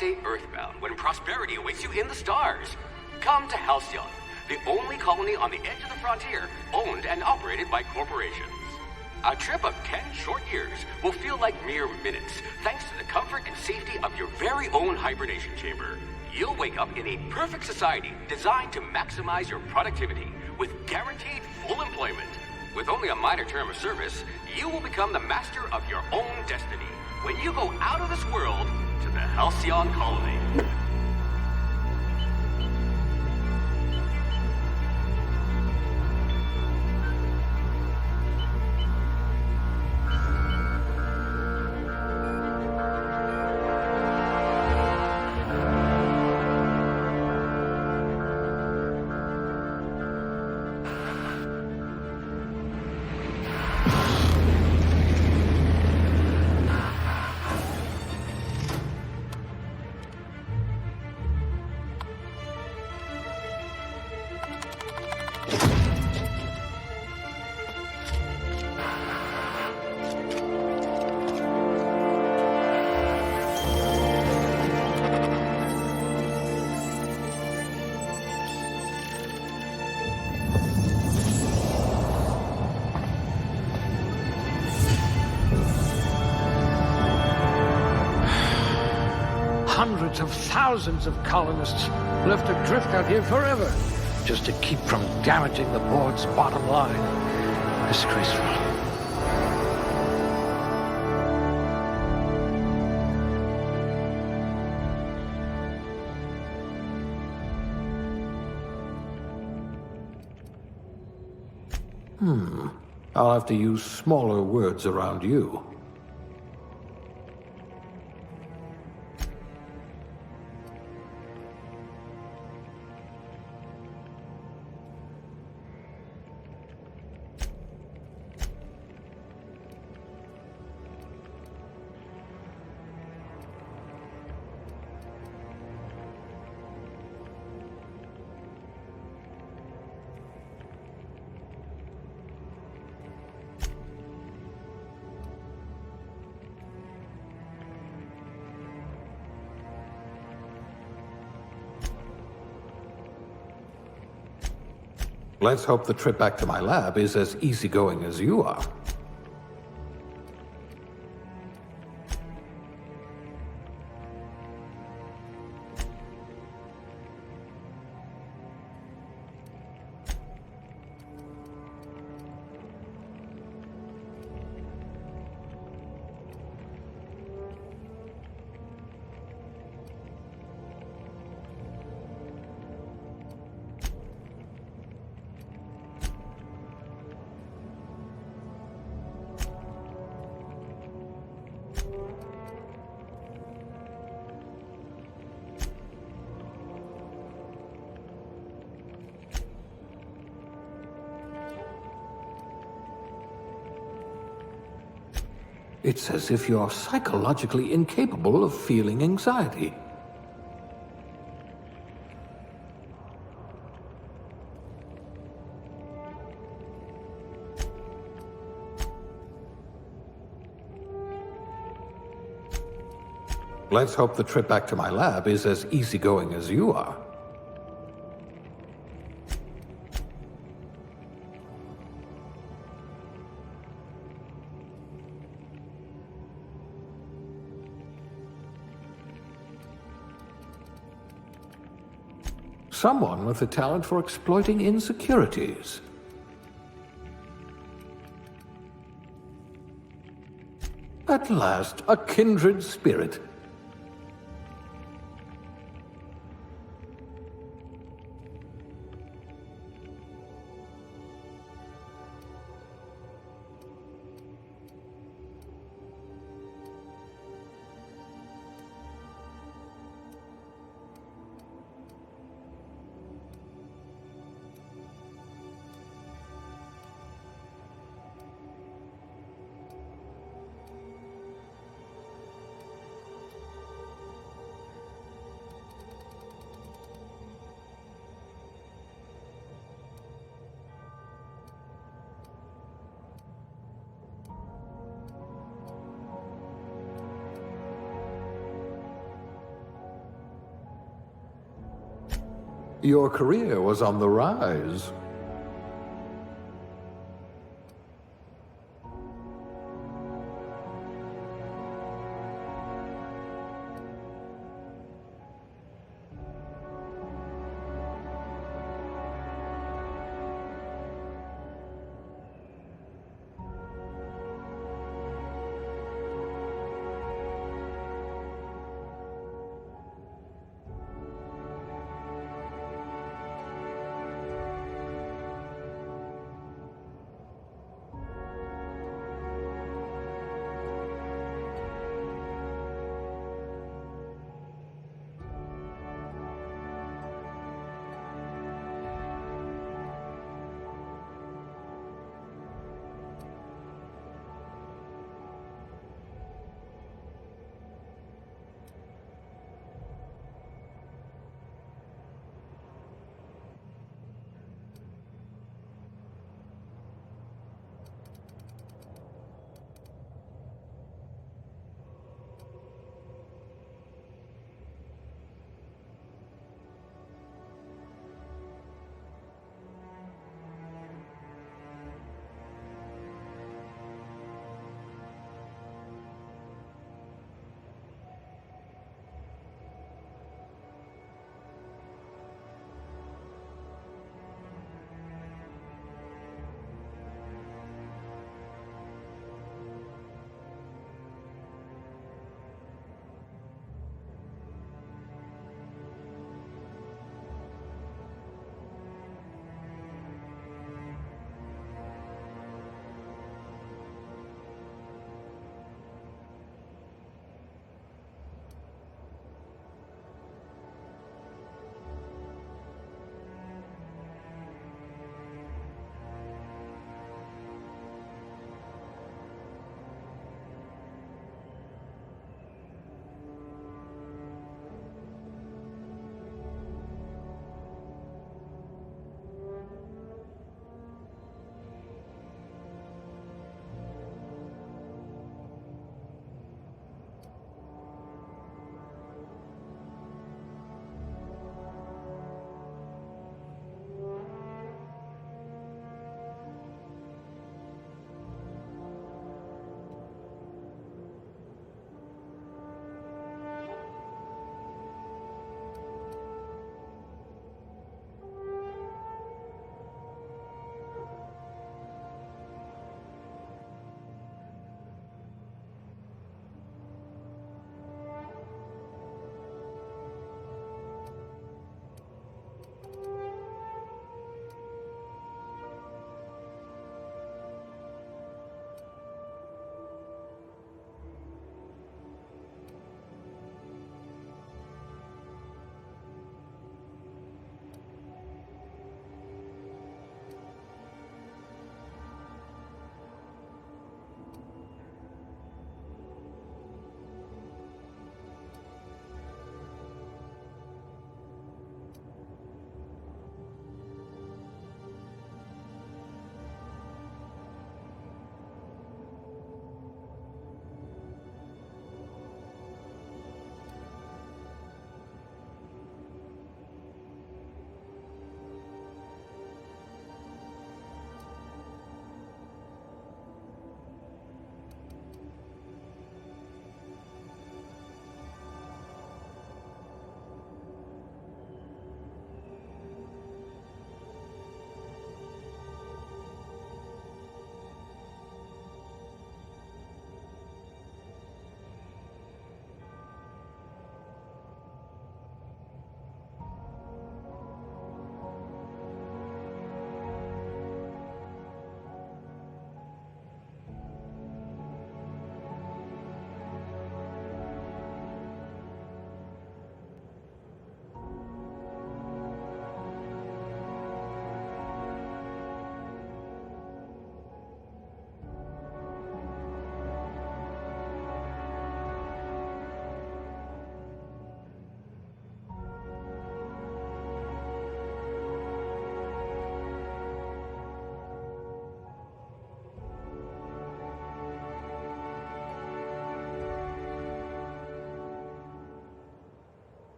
stay earthbound when prosperity awaits you in the stars. Come to Halcyon, the only colony on the edge of the frontier, owned and operated by corporations. A trip of 10 short years will feel like mere minutes, thanks to the comfort and safety of your very own hibernation chamber. You'll wake up in a perfect society designed to maximize your productivity with guaranteed full employment. With only a minor term of service, you will become the master of your own destiny when you go out of this world to the Halcyon colony. Hundreds of thousands of colonists left adrift out here forever, just to keep from damaging the board's bottom line. Disgraceful. I'll have to use smaller words around you. Let's hope the trip back to my lab is as easygoing as you are. It's as if you're psychologically incapable of feeling anxiety. Let's hope the trip back to my lab is as easygoing as you are. Someone with a talent for exploiting insecurities. At last, a kindred spirit. Your career was on the rise.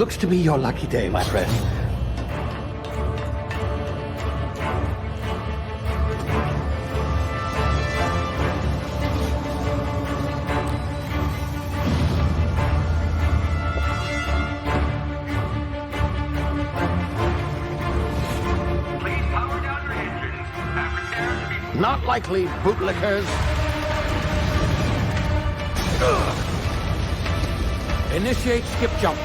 Looks to be your lucky day, my friend. Please power down your engines. Have repairs to be... Not likely, bootlickers. Initiate skip jump.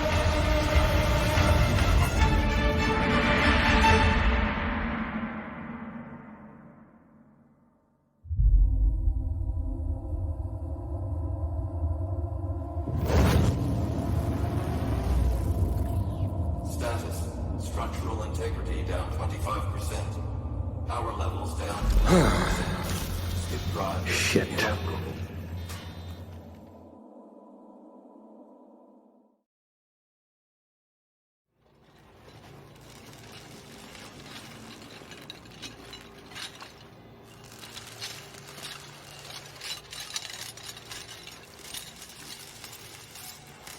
Status. Structural integrity down 25%. Power levels down 10%. Skip drive. Shit. Inoperable.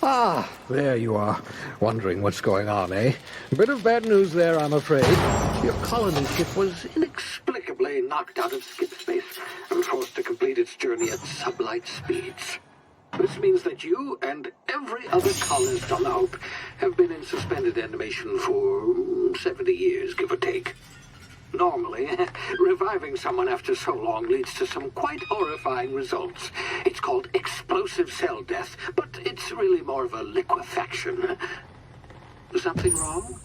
Ah, there you are. Wondering what's going on, eh? Bit of bad news there, I'm afraid. Your colony ship was inexplicably knocked out of skip space and forced to complete its journey at sublight speeds. This means that you and every other colonist on the Hope have been in suspended animation for 70 years, give or take. Normally, reviving someone after so long leads to some quite horrifying results. It's called explosive cell death, but it's really more of a liquefaction. Something wrong?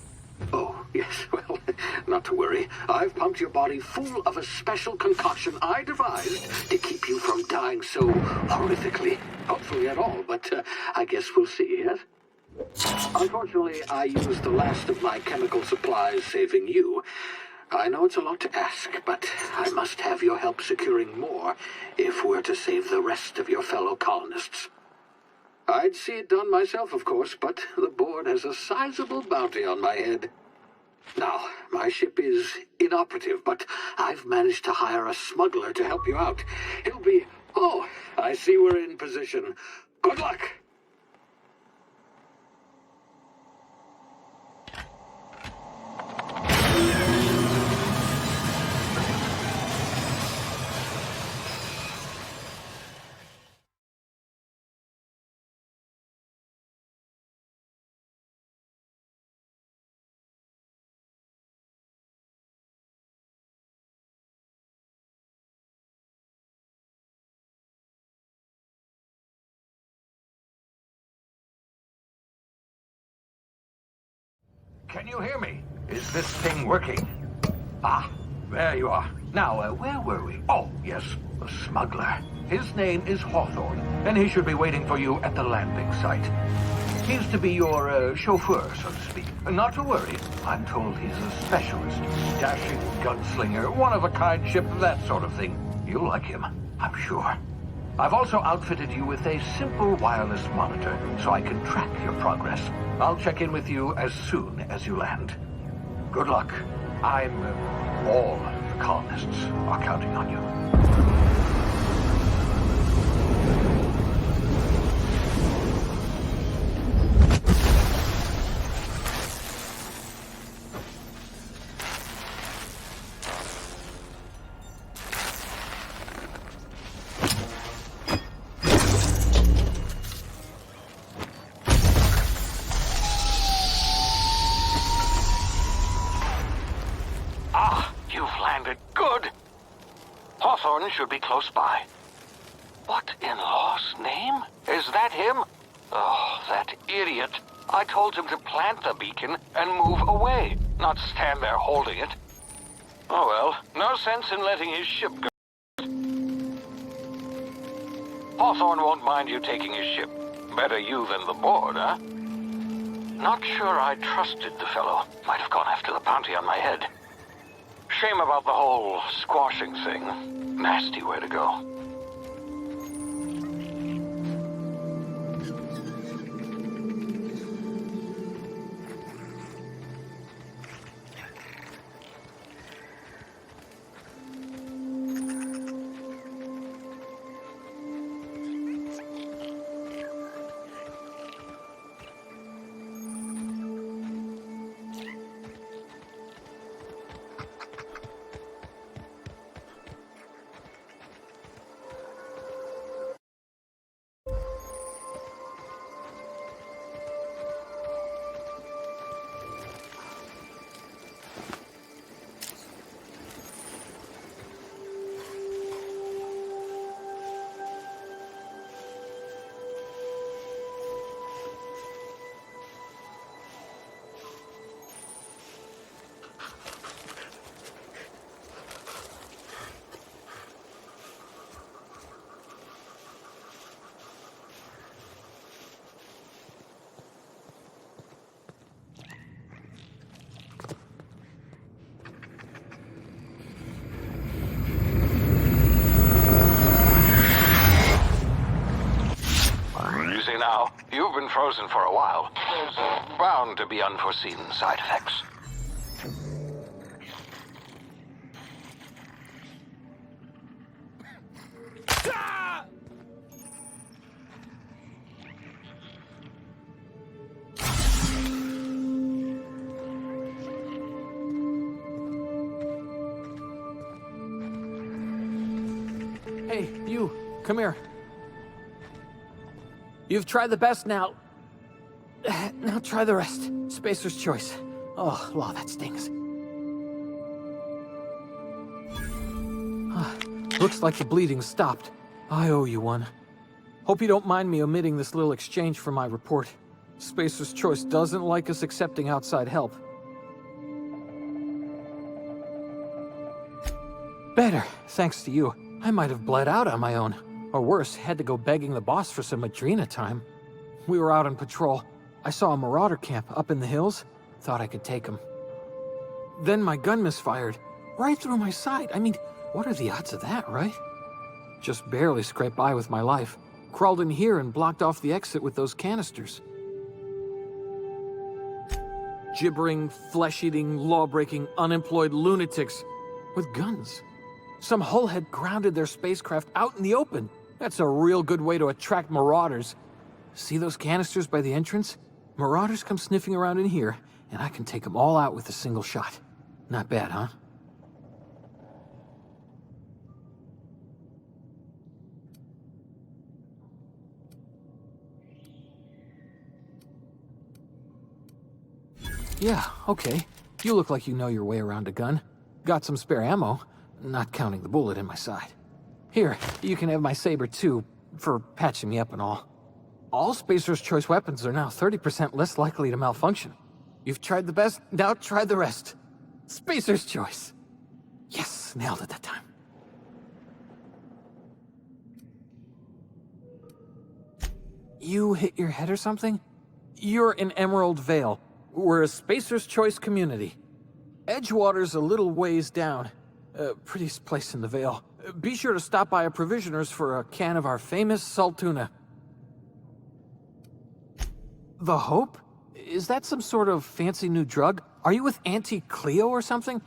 Oh, yes, well, not to worry. I've pumped your body full of a special concoction I devised to keep you from dying so horrifically. Hopefully at all, but I guess we'll see, yes? Unfortunately, I used the last of my chemical supplies saving you. I know it's a lot to ask, but I must have your help securing more if we're to save the rest of your fellow colonists. I'd see it done myself, of course, but the board has a sizable bounty on my head. Now, my ship is inoperative, but I've managed to hire a smuggler to help you out. He'll be... Oh, I see we're in position. Good luck! Can you hear me? Is this thing working? Ah, there you are. Now, where were we? Oh, yes, the smuggler. His name is Hawthorne, and he should be waiting for you at the landing site. He's to be your chauffeur, so to speak. Not to worry. I'm told he's a specialist. Dashing gunslinger, one-of-a-kind ship, that sort of thing. You'll like him, I'm sure. I've also outfitted you with a simple wireless monitor, so I can track your progress. I'll check in with you as soon as you land. Good luck. All the colonists are counting on you. Should be close by. What in law's name? Is that him? Oh, that idiot. I told him to plant the beacon and move away, not stand there holding it. Oh well, no sense in letting his ship go. Hawthorne won't mind you taking his ship. Better you than the board, huh? Not sure I trusted the fellow. Might have gone after the bounty on my head. Shame about the whole squashing thing. Nasty way to go. now. You've been frozen for a while. There's bound to be unforeseen side effects. Hey, you, come here. You've tried the best now. Now try the rest. Spacer's choice. Oh, wow, that stings. Looks like the bleeding stopped. I owe you one. Hope you don't mind me omitting this little exchange for my report. Spacer's choice doesn't like us accepting outside help. Better, thanks to you. I might have bled out on my own. Or worse, had to go begging the boss for some Adrena time. We were out on patrol. I saw a marauder camp up in the hills. Thought I could take him. Then my gun misfired. Right through my side. I mean, what are the odds of that, right? Just barely scraped by with my life. Crawled in here and blocked off the exit with those canisters. Gibbering, flesh-eating, law-breaking, unemployed lunatics with guns. Some hullhead grounded their spacecraft out in the open. That's a real good way to attract marauders. See those canisters by the entrance? Marauders come sniffing around in here, and I can take them all out with a single shot. Not bad, huh? Yeah, okay. You look like you know your way around a gun. Got some spare ammo. Not counting the bullet in my side. Here, you can have my saber too, for patching me up and all. All Spacer's Choice weapons are now 30% less likely to malfunction. You've tried the best, now try the rest. Spacer's Choice. Yes, nailed it that time. You hit your head or something? You're in Emerald Vale. We're a Spacer's Choice community. Edgewater's a little ways down. Prettiest place in the Vale. Be sure to stop by a provisioner's for a can of our famous salt tuna. The Hope? Is that some sort of fancy new drug? Are you with Auntie Cleo or something?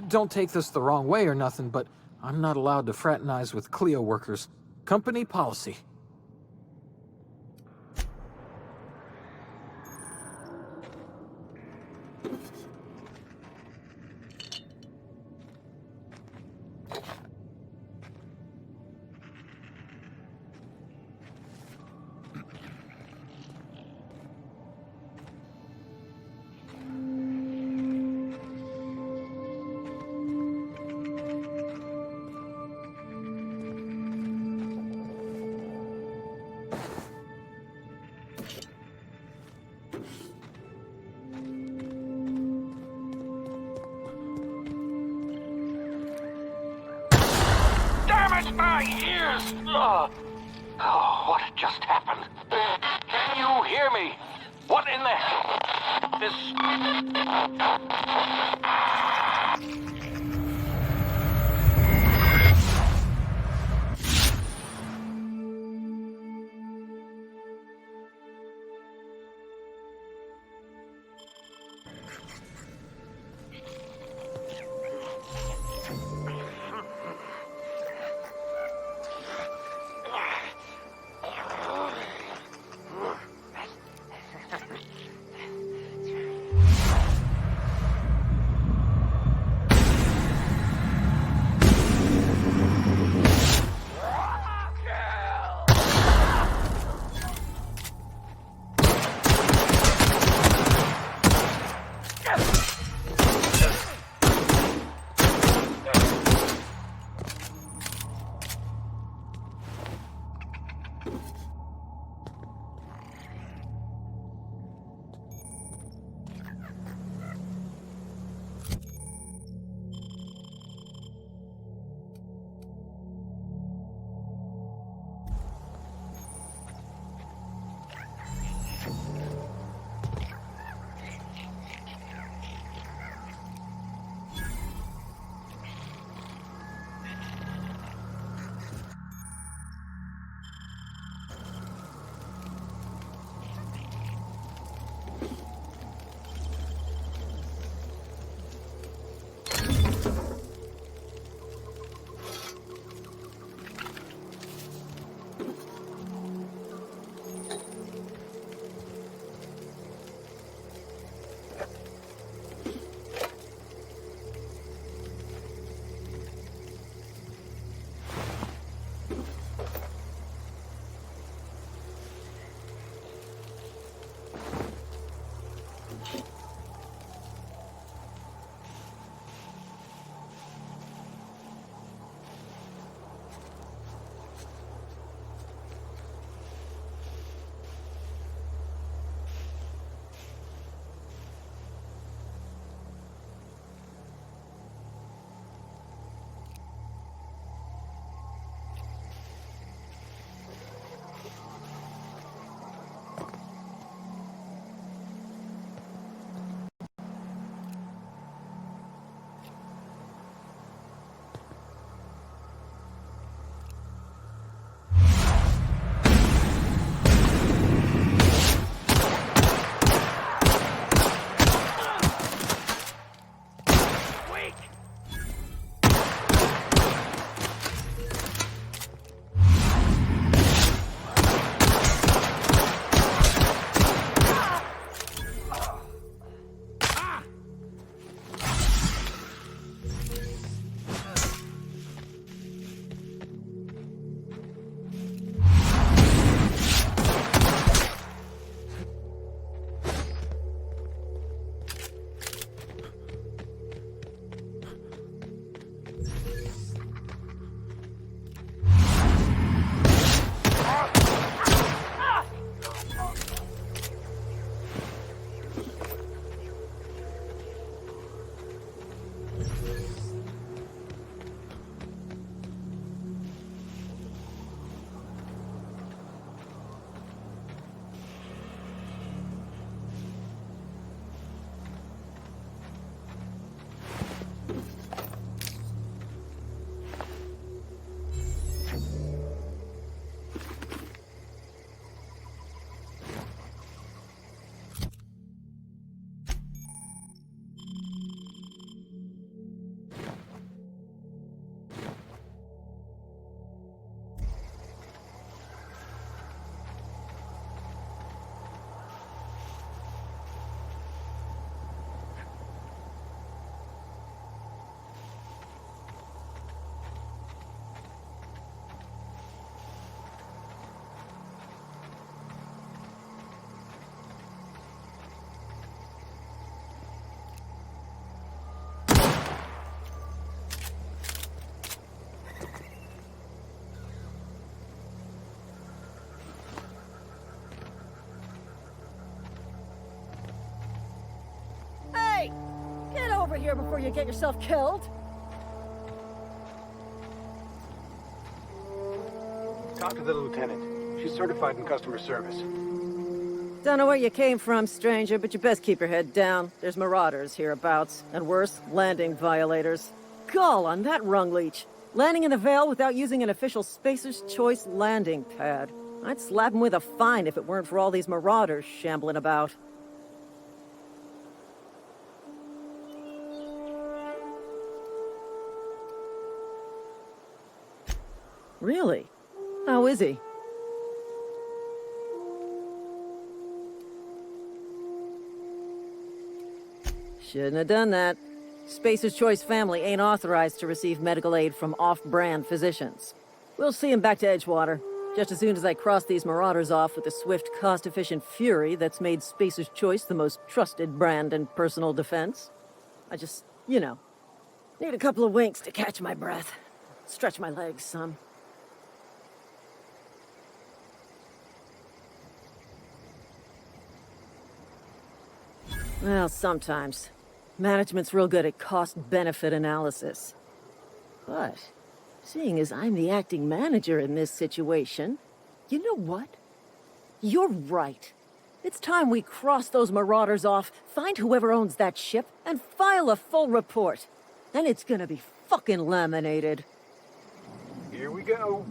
Don't take this the wrong way or nothing, but I'm not allowed to fraternize with Cleo workers. Company policy. My ears! Oh, what just happened? Can you hear me? What in the hell? This... of here before you get yourself killed. Talk to the lieutenant. She's certified in customer service. Don't know where you came from, stranger, but you best keep your head down. There's marauders hereabouts, and worse, landing violators. Gall on that rung leech. Landing in the Vale without using an official Spacer's Choice landing pad. I'd slap him with a fine if it weren't for all these marauders shambling about. Really? How is he? Shouldn't have done that. Spacer's Choice family ain't authorized to receive medical aid from off-brand physicians. We'll see him back to Edgewater, just as soon as I cross these marauders off with the swift, cost-efficient fury that's made Spacer's Choice the most trusted brand in personal defense. I just, need a couple of winks to catch my breath. Stretch my legs some. Well, sometimes. Management's real good at cost-benefit analysis. But, seeing as I'm the acting manager in this situation, you know what? You're right. It's time we cross those marauders off, find whoever owns that ship, and file a full report. Then it's gonna be fucking laminated. Here we go.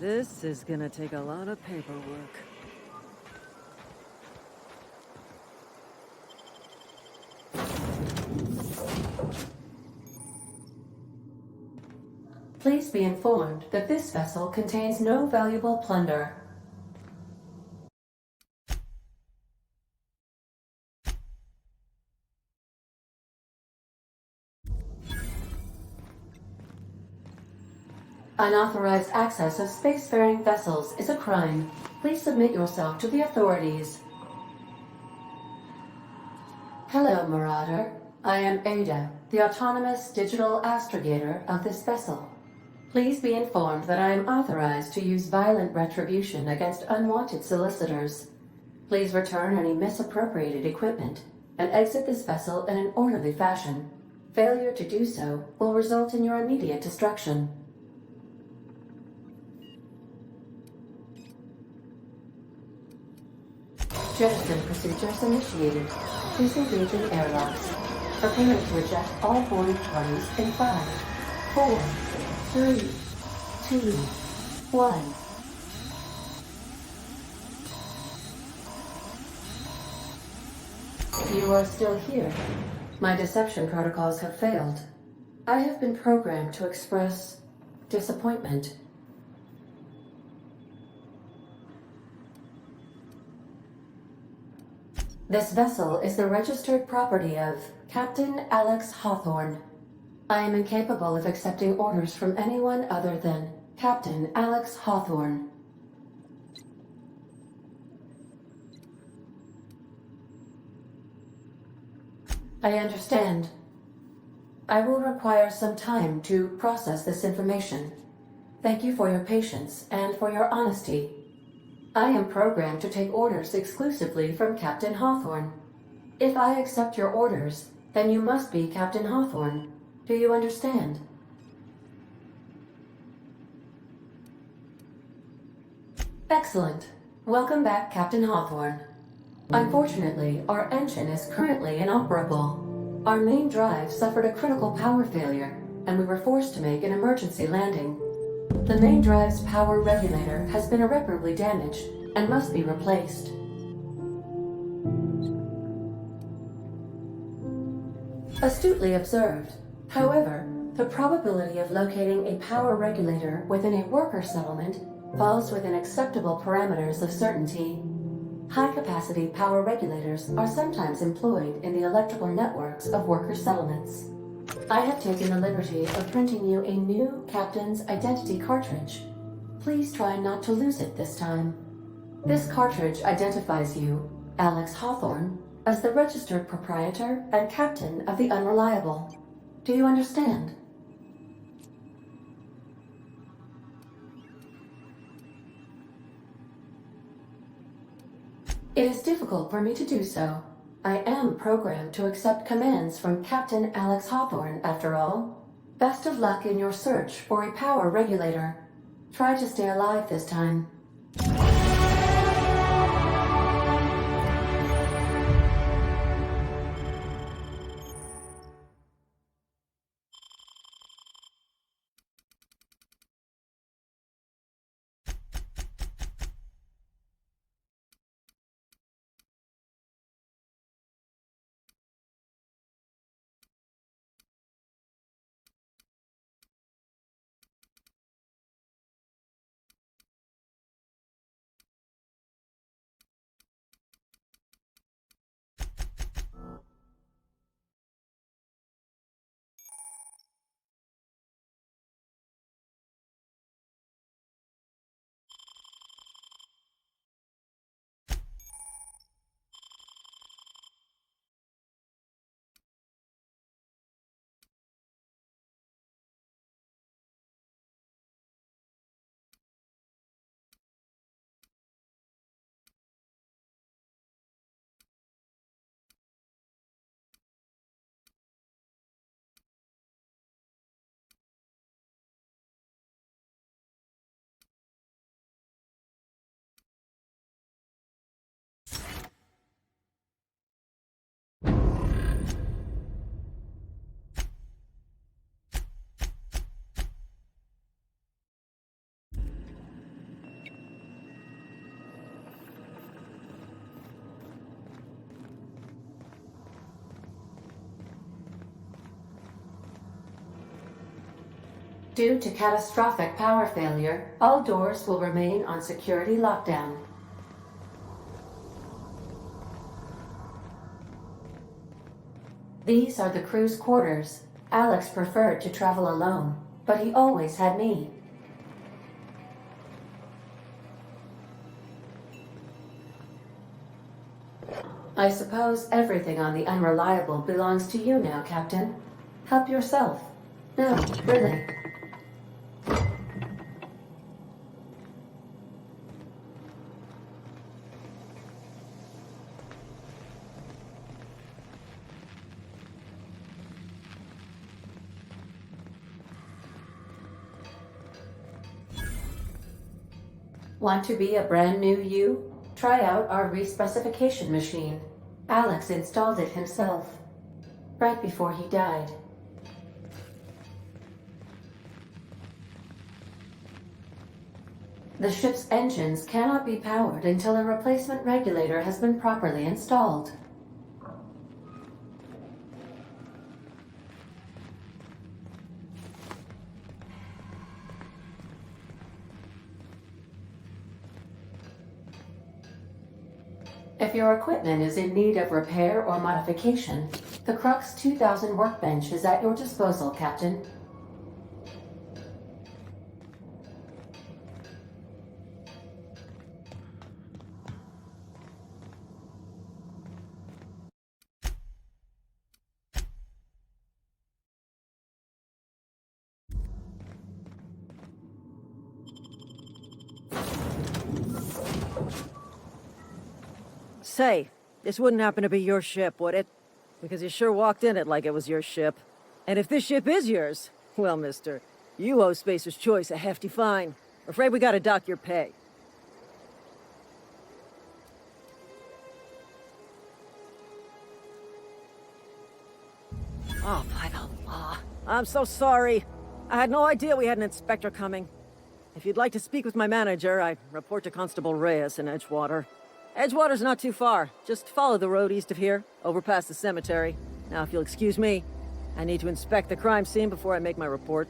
This is gonna take a lot of paperwork. Please be informed that this vessel contains no valuable plunder. Unauthorized access of spacefaring vessels is a crime. Please submit yourself to the authorities. Hello, Marauder. I am Ada, the autonomous digital astrogator of this vessel. Please be informed that I am authorized to use violent retribution against unwanted solicitors. Please return any misappropriated equipment and exit this vessel in an orderly fashion. Failure to do so will result in your immediate destruction. Jettison procedures initiated. Please engage in airlocks. Prepare to eject all boarding parties in 5, 4, 3, 2, 1. You are still here. My deception protocols have failed. I have been programmed to express disappointment. This vessel is the registered property of Captain Alex Hawthorne. I am incapable of accepting orders from anyone other than Captain Alex Hawthorne. I understand. I will require some time to process this information. Thank you for your patience and for your honesty. I am programmed to take orders exclusively from Captain Hawthorne. If I accept your orders, then you must be Captain Hawthorne. Do you understand? Excellent. Welcome back, Captain Hawthorne. Unfortunately, our engine is currently inoperable. Our main drive suffered a critical power failure, and we were forced to make an emergency landing. The main drive's power regulator has been irreparably damaged and must be replaced. Astutely observed. However, the probability of locating a power regulator within a worker settlement falls within acceptable parameters of certainty. High-capacity power regulators are sometimes employed in the electrical networks of worker settlements. I have taken the liberty of printing you a new Captain's Identity cartridge. Please try not to lose it this time. This cartridge identifies you, Alex Hawthorne, as the registered proprietor and captain of the Unreliable. Do you understand? It is difficult for me to do so. I am programmed to accept commands from Captain Alex Hawthorne, after all. Best of luck in your search for a power regulator. Try to stay alive this time. Due to catastrophic power failure, all doors will remain on security lockdown. These are the crew's quarters. Alex preferred to travel alone, but he always had me. I suppose everything on the Unreliable belongs to you now, Captain. Help yourself. No, really. Want to be a brand new you? Try out our respecification machine. Alex installed it himself, right before he died. The ship's engines cannot be powered until a replacement regulator has been properly installed. If your equipment is in need of repair or modification, the Crux 2000 workbench is at your disposal, Captain. Say, this wouldn't happen to be your ship, would it? Because you sure walked in it like it was your ship. And if this ship is yours, well, mister, you owe Spacer's Choice a hefty fine. Afraid we gotta dock your pay. Oh, by the law. I'm so sorry. I had no idea we had an inspector coming. If you'd like to speak with my manager, I report to Constable Reyes in Edgewater. Edgewater's not too far. Just follow the road east of here, over past the cemetery. Now, if you'll excuse me, I need to inspect the crime scene before I make my report.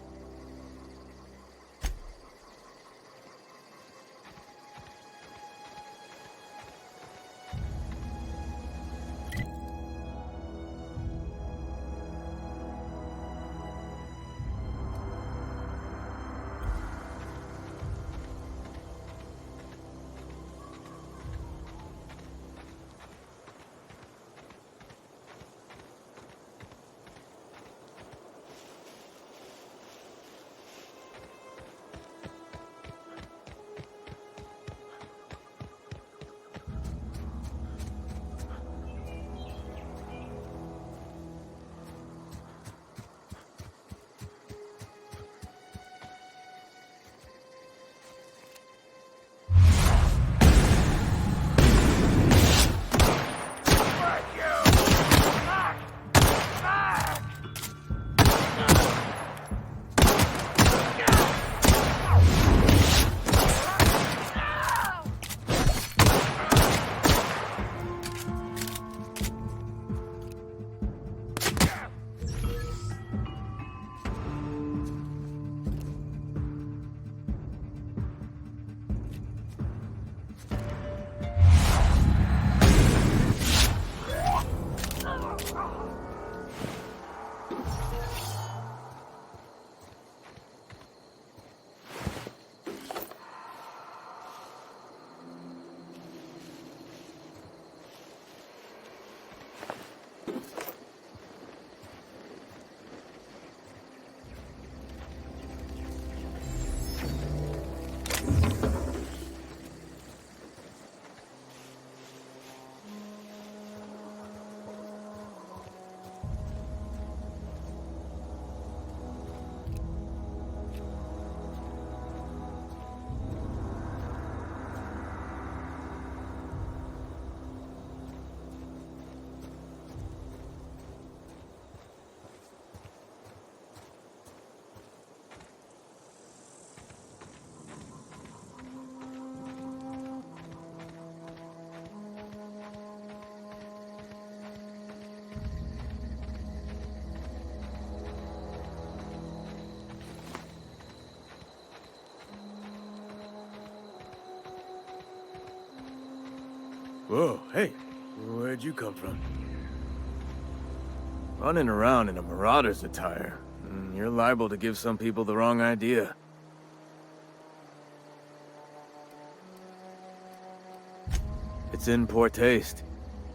Whoa, hey, where'd you come from? Running around in a marauder's attire. You're liable to give some people the wrong idea. It's in poor taste.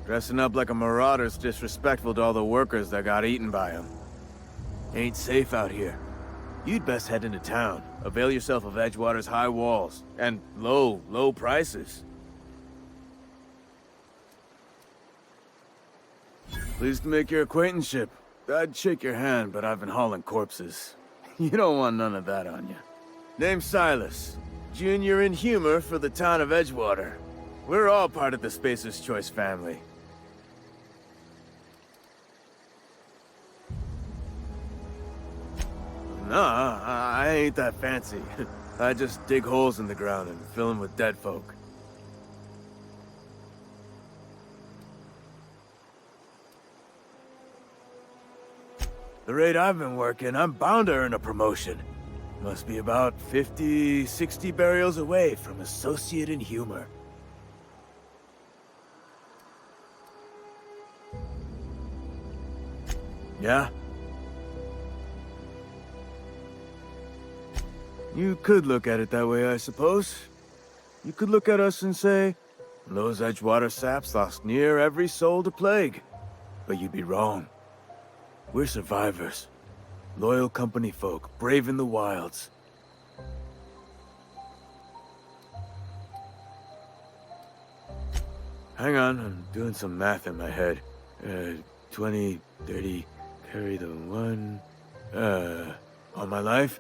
Dressing up like a marauder's disrespectful to all the workers that got eaten by him. Ain't safe out here. You'd best head into town. Avail yourself of Edgewater's high walls. And low prices. Pleased to make your acquaintanceship. I'd shake your hand, but I've been hauling corpses. You don't want none of that on you. Name's Silas. Junior in humor for the town of Edgewater. We're all part of the Spacer's Choice family. Nah, I ain't that fancy. I just dig holes in the ground and fill them with dead folk. The rate I've been working, I'm bound to earn a promotion. Must be about 50, 60 burials away from Associate in Humor. Yeah? You could look at it that way, I suppose. You could look at us and say, those Edgewater saps lost near every soul to plague. But you'd be wrong. We're survivors. Loyal company folk, braving the wilds. Hang on, I'm doing some math in my head. 20, 30, carry the one... all my life?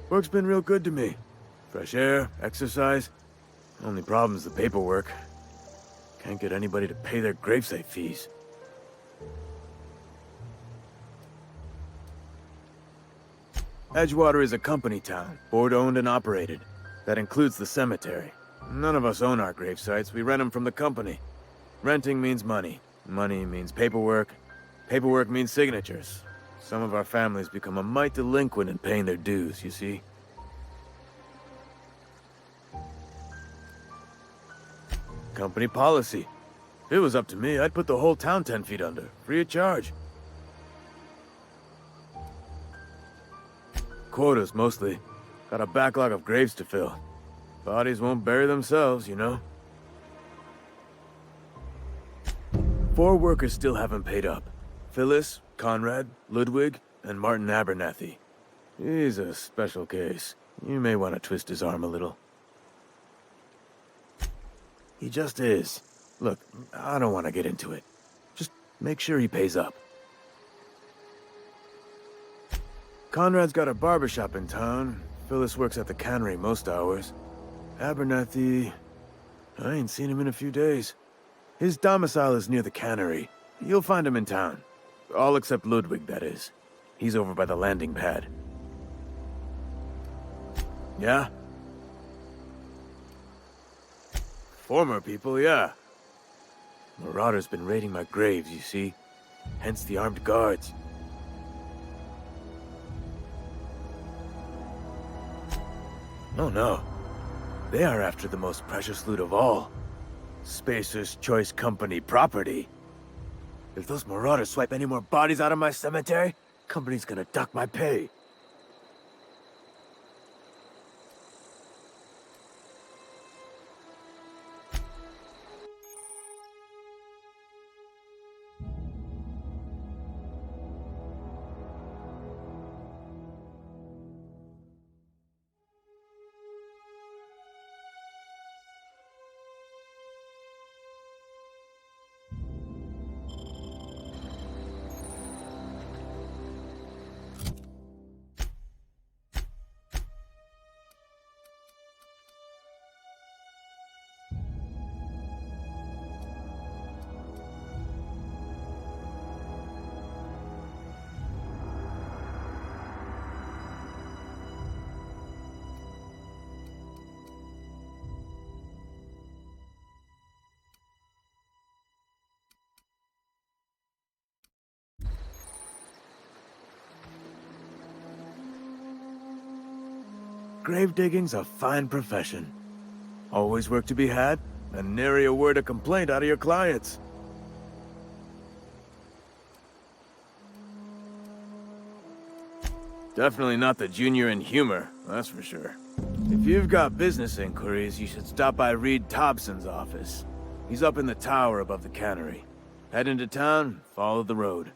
Work's been real good to me. Fresh air, exercise. Only problem's the paperwork. Can't get anybody to pay their gravesite fees. Edgewater is a company town, board-owned and operated. That includes the cemetery. None of us own our grave sites, we rent them from the company. Renting means money. Money means paperwork. Paperwork means signatures. Some of our families become a mite delinquent in paying their dues, you see? Company policy. If it was up to me, I'd put the whole town 10 feet under, free of charge. Quotas, mostly. Got a backlog of graves to fill. Bodies won't bury themselves, you know? 4 workers still haven't paid up. Phyllis, Conrad, Ludwig, and Martin Abernathy. He's a special case. You may want to twist his arm a little. He just is. Look, I don't want to get into it. Just make sure he pays up. Conrad's got a barbershop in town. Phyllis works at the cannery most hours. Abernathy... I ain't seen him in a few days. His domicile is near the cannery. You'll find him in town. All except Ludwig, that is. He's over by the landing pad. Yeah? Former people, yeah. Marauders been raiding my graves, you see. Hence the armed guards. Oh no. They are after the most precious loot of all. Spacer's Choice Company property. If those marauders swipe any more bodies out of my cemetery, company's gonna duck my pay. Grave digging's a fine profession. Always work to be had, and nary a word of complaint out of your clients. Definitely not the junior in humor, that's for sure. If you've got business inquiries, you should stop by Reed Thompson's office. He's up in the tower above the cannery. Head into town, follow the road.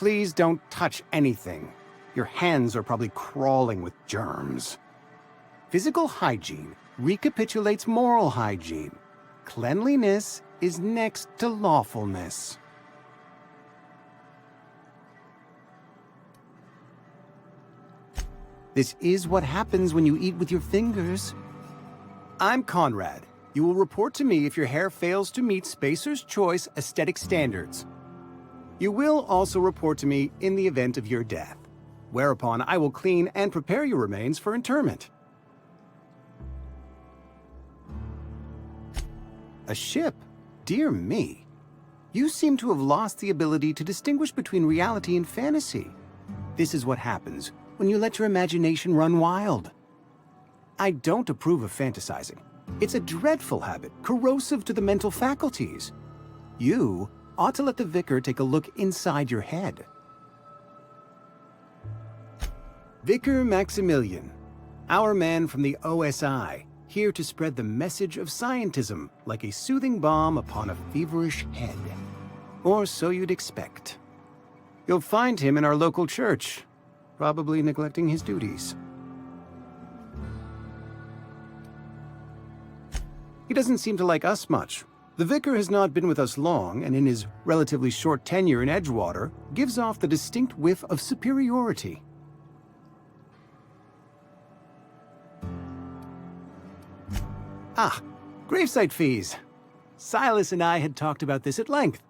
Please don't touch anything. Your hands are probably crawling with germs. Physical hygiene recapitulates moral hygiene. Cleanliness is next to lawfulness. This is what happens when you eat with your fingers. I'm Conrad. You will report to me if your hair fails to meet Spacer's Choice aesthetic standards. You will also report to me in the event of your death, whereupon I will clean and prepare your remains for interment. A ship? Dear me. You seem to have lost the ability to distinguish between reality and fantasy. This is what happens when you let your imagination run wild. I don't approve of fantasizing. It's a dreadful habit, corrosive to the mental faculties. You ought to let the vicar take a look inside your head. Vicar Maximilian, our man from the OSI, here to spread the message of scientism like a soothing balm upon a feverish head. Or so you'd expect. You'll find him in our local church, probably neglecting his duties. He doesn't seem to like us much. The vicar has not been with us long, and in his relatively short tenure in Edgewater, gives off the distinct whiff of superiority. Ah, gravesite fees. Silas and I had talked about this at length.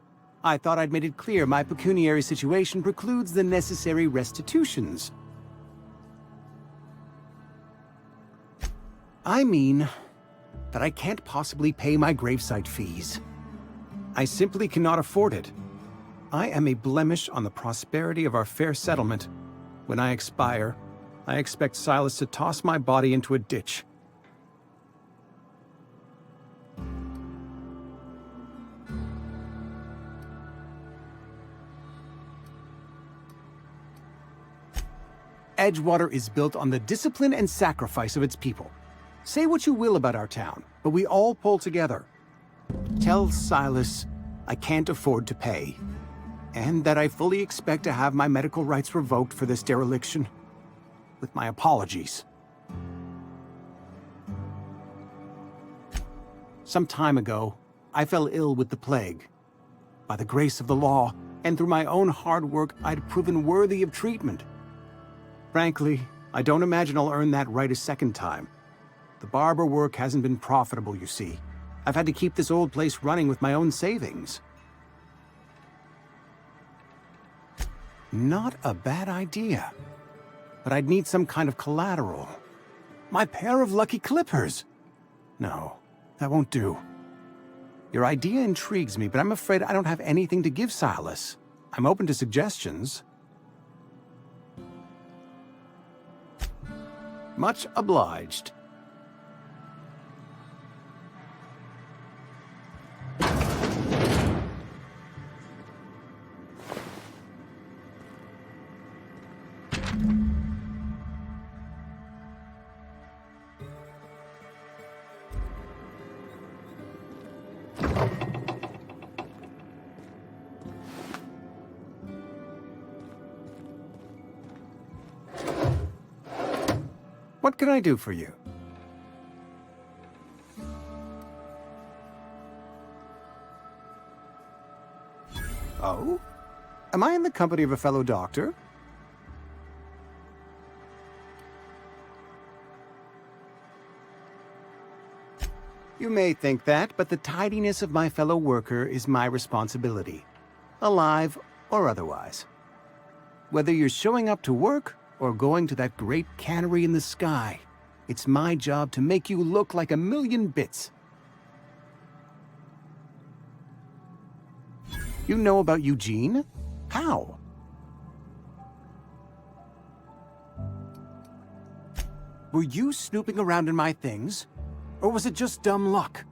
I thought I'd made it clear my pecuniary situation precludes the necessary restitutions. I mean that I can't possibly pay my gravesite fees. I simply cannot afford it. I am a blemish on the prosperity of our fair settlement. When I expire, I expect Silas to toss my body into a ditch. Edgewater is built on the discipline and sacrifice of its people. Say what you will about our town, but we all pull together. Tell Silas I can't afford to pay, and that I fully expect to have my medical rights revoked for this dereliction. With my apologies. Some time ago, I fell ill with the plague. By the grace of the law, and through my own hard work, I'd proven worthy of treatment. Frankly, I don't imagine I'll earn that right a second time. The barber work hasn't been profitable, you see. I've had to keep this old place running with my own savings. Not a bad idea. But I'd need some kind of collateral. My pair of lucky clippers! No, that won't do. Your idea intrigues me, but I'm afraid I don't have anything to give Silas. I'm open to suggestions. Much obliged. What can I do for you? Oh? Am I in the company of a fellow doctor? You may think that, but the tidiness of my fellow worker is my responsibility, alive or otherwise. Whether you're showing up to work or going to that great cannery in the sky, it's my job to make you look like a million bits. You know about Eugene? How? Were you snooping around in my things? Or was it just dumb luck?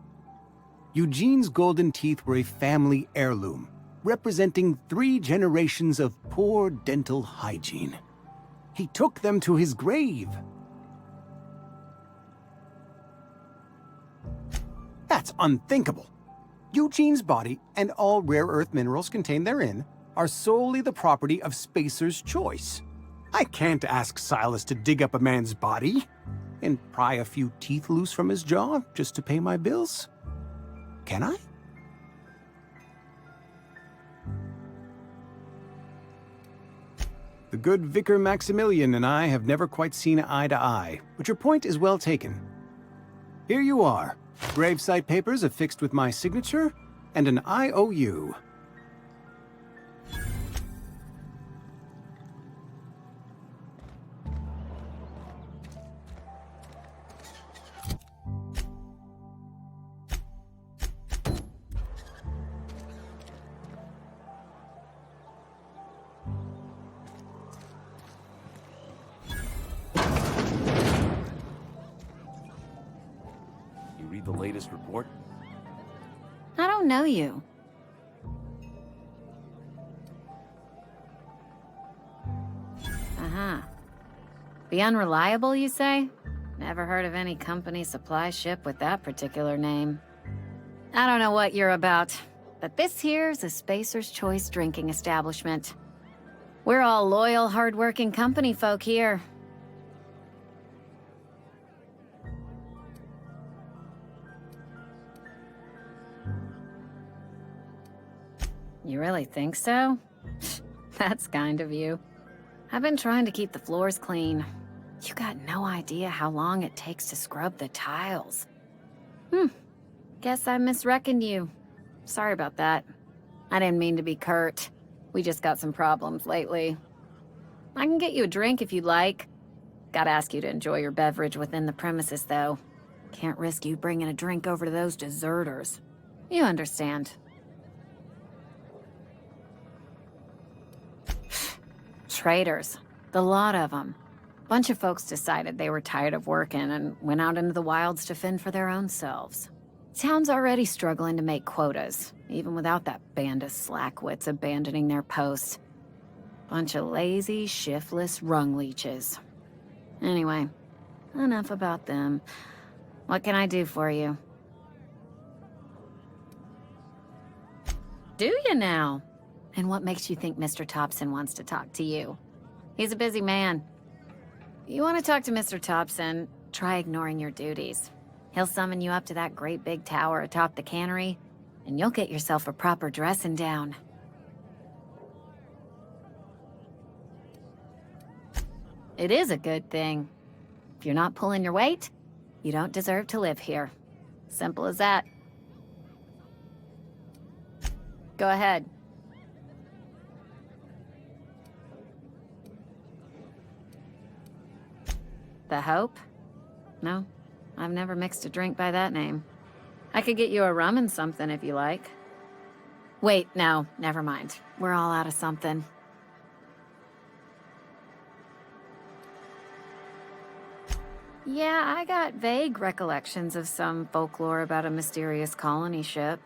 Eugene's golden teeth were a family heirloom, representing 3 generations of poor dental hygiene. He took them to his grave. That's unthinkable. Eugene's body and all rare earth minerals contained therein are solely the property of Spacer's choice. I can't ask Silas to dig up a man's body and pry a few teeth loose from his jaw just to pay my bills. Can I? The good Vicar Maximilian and I have never quite seen eye to eye, but your point is well taken. Here you are. Gravesite papers affixed with my signature and an IOU. The latest report? I don't know you. Uh-huh. The Unreliable, you say? Never heard of any company supply ship with that particular name. I don't know what you're about, but this here's a Spacer's Choice drinking establishment. We're all loyal, hard-working company folk here. You really think so? That's kind of you. I've been trying to keep the floors clean. You got no idea how long it takes to scrub the tiles. Guess I misreckoned you. Sorry about that. I didn't mean to be curt. We just got some problems lately. I can get you a drink if you'd like. Gotta ask you to enjoy your beverage within the premises, though. Can't risk you bringing a drink over to those deserters. You understand. Traitors. The lot of them. Bunch of folks decided they were tired of working and went out into the wilds to fend for their own selves. Town's already struggling to make quotas, even without that band of slackwits abandoning their posts. Bunch of lazy, shiftless rung leeches. Anyway, enough about them. What can I do for you? Do you now? And what makes you think Mr. Thompson wants to talk to you? He's a busy man. You want to talk to Mr. Thompson, try ignoring your duties. He'll summon you up to that great big tower atop the cannery, and you'll get yourself a proper dressing down. It is a good thing. If you're not pulling your weight, you don't deserve to live here. Simple as that. Go ahead. The Hope? No, I've never mixed a drink by that name. I could get you a rum and something if you like. Wait, no, never mind. We're all out of something. Yeah, I got vague recollections of some folklore about a mysterious colony ship.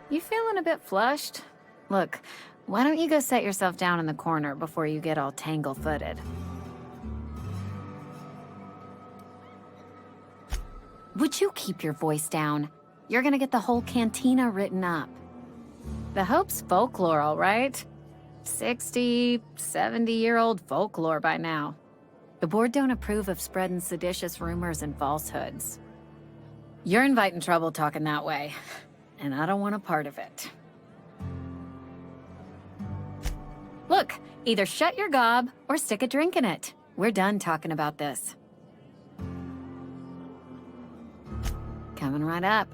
You feeling a bit flushed? Look, why don't you go set yourself down in the corner before you get all tangle-footed? Would you keep your voice down? You're gonna get the whole cantina written up. The Hope's folklore, all right? 60, 70-year-old folklore by now. The board don't approve of spreading seditious rumors and falsehoods. You're inviting trouble talking that way, and I don't want a part of it. Look, either shut your gob or stick a drink in it. We're done talking about this. Coming right up.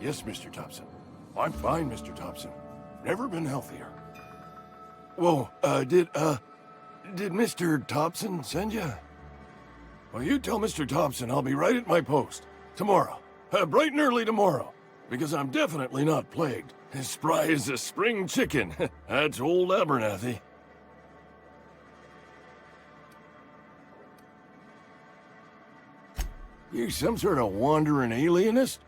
Yes, Mr. Thompson. I'm fine, Mr. Thompson. Never been healthier. Whoa, did Mr. Thompson send you? Well, you tell Mr. Thompson I'll be right at my post. Tomorrow. Bright and early tomorrow. Because I'm definitely not plagued. As spry as a spring chicken. That's old Abernathy. You some sort of wandering alienist?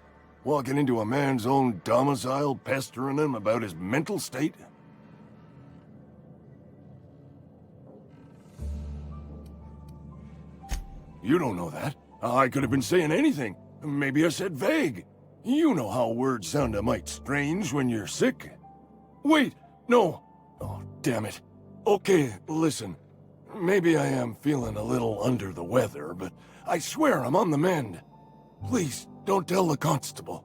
Walking into a man's own domicile, pestering him about his mental state? You don't know that. I could have been saying anything. Maybe I said vague. You know how words sound a mite strange when you're sick. Wait, no. Oh, damn it. Okay, listen. Maybe I am feeling a little under the weather, but I swear I'm on the mend. Please, don't tell the constable.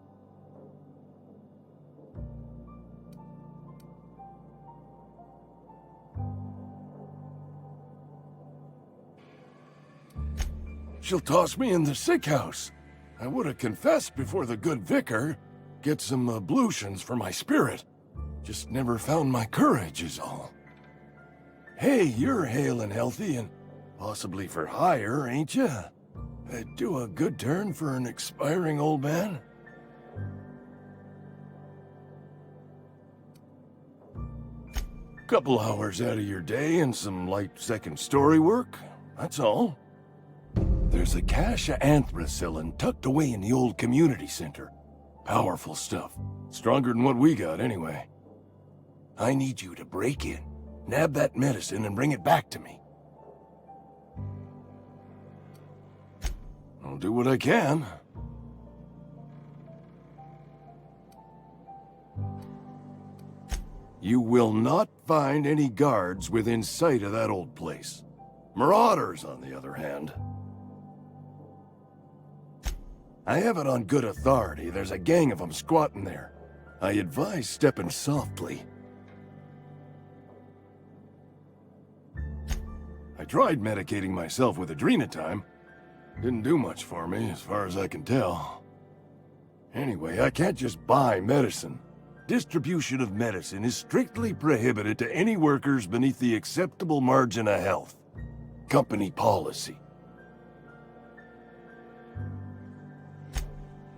She'll toss me in the sick house. I would have confessed before the good vicar. Get some ablutions for my spirit. Just never found my courage is all. Hey, you're hale and healthy and possibly for hire, ain't you? Do a good turn for an expiring old man? Couple hours out of your day and some light second-story work, that's all. There's a cache of anthracillin tucked away in the old community center. Powerful stuff. Stronger than what we got, anyway. I need you to break in, nab that medicine, and bring it back to me. I'll do what I can. You will not find any guards within sight of that old place. Marauders, on the other hand. I have it on good authority there's a gang of them squatting there. I advise stepping softly. I tried medicating myself with adrenatime. Didn't do much for me, as far as I can tell. Anyway, I can't just buy medicine. Distribution of medicine is strictly prohibited to any workers beneath the acceptable margin of health. Company policy.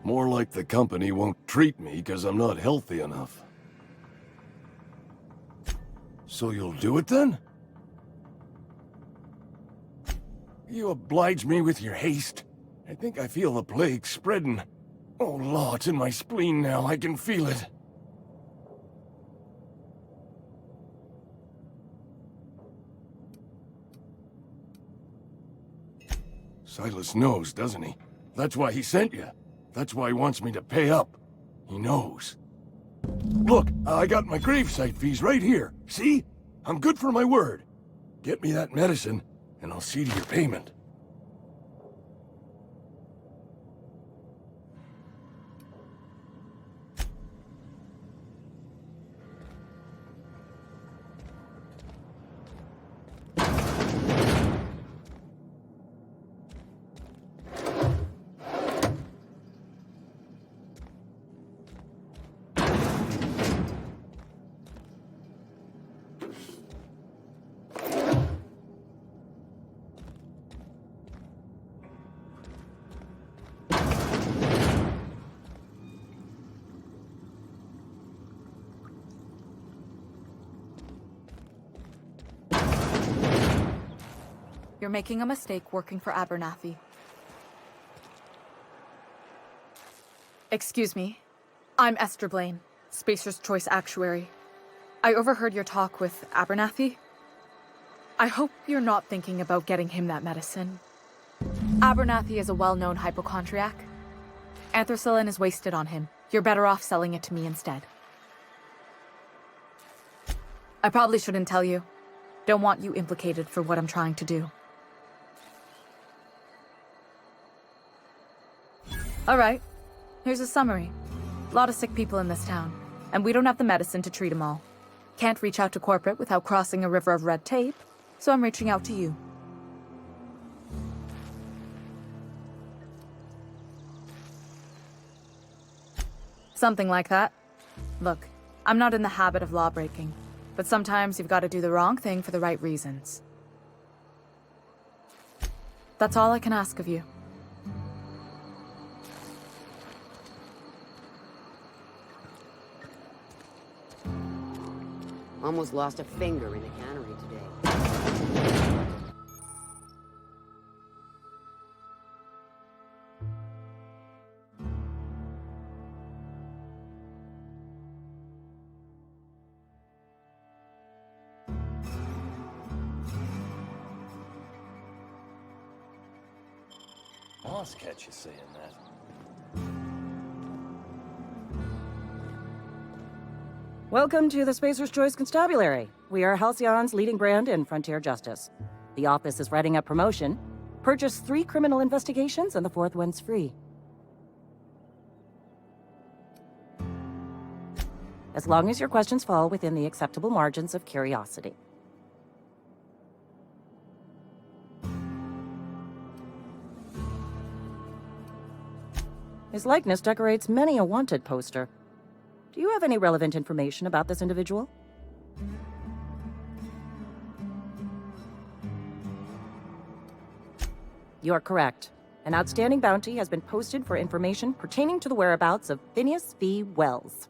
More like the company won't treat me because I'm not healthy enough. So you'll do it then? You oblige me with your haste. I think I feel the plague spreading. Oh, law, it's in my spleen now. I can feel it. Silas knows, doesn't he? That's why he sent you. That's why he wants me to pay up. He knows. Look, I got my gravesite fees right here. See? I'm good for my word. Get me that medicine, and I'll see to your payment. You're making a mistake working for Abernathy. Excuse me. I'm Esther Blaine, Spacer's Choice Actuary. I overheard your talk with Abernathy. I hope you're not thinking about getting him that medicine. Abernathy is a well-known hypochondriac. Anthracillin is wasted on him. You're better off selling it to me instead. I probably shouldn't tell you. Don't want you implicated for what I'm trying to do. All right, here's a summary. A lot of sick people in this town, and we don't have the medicine to treat them all. Can't reach out to corporate without crossing a river of red tape, so I'm reaching out to you. Something like that. Look, I'm not in the habit of law-breaking, but sometimes you've got to do the wrong thing for the right reasons. That's all I can ask of you. Almost lost a finger in the cannery today. Boss catch you saying that. Welcome to the Spacer's Choice Constabulary. We are Halcyon's leading brand in frontier justice. The office is writing a promotion. Purchase 3 criminal investigations and the 4th one's free. As long as your questions fall within the acceptable margins of curiosity. His likeness decorates many a wanted poster. Do you have any relevant information about this individual? You are correct. An outstanding bounty has been posted for information pertaining to the whereabouts of Phineas V. Wells.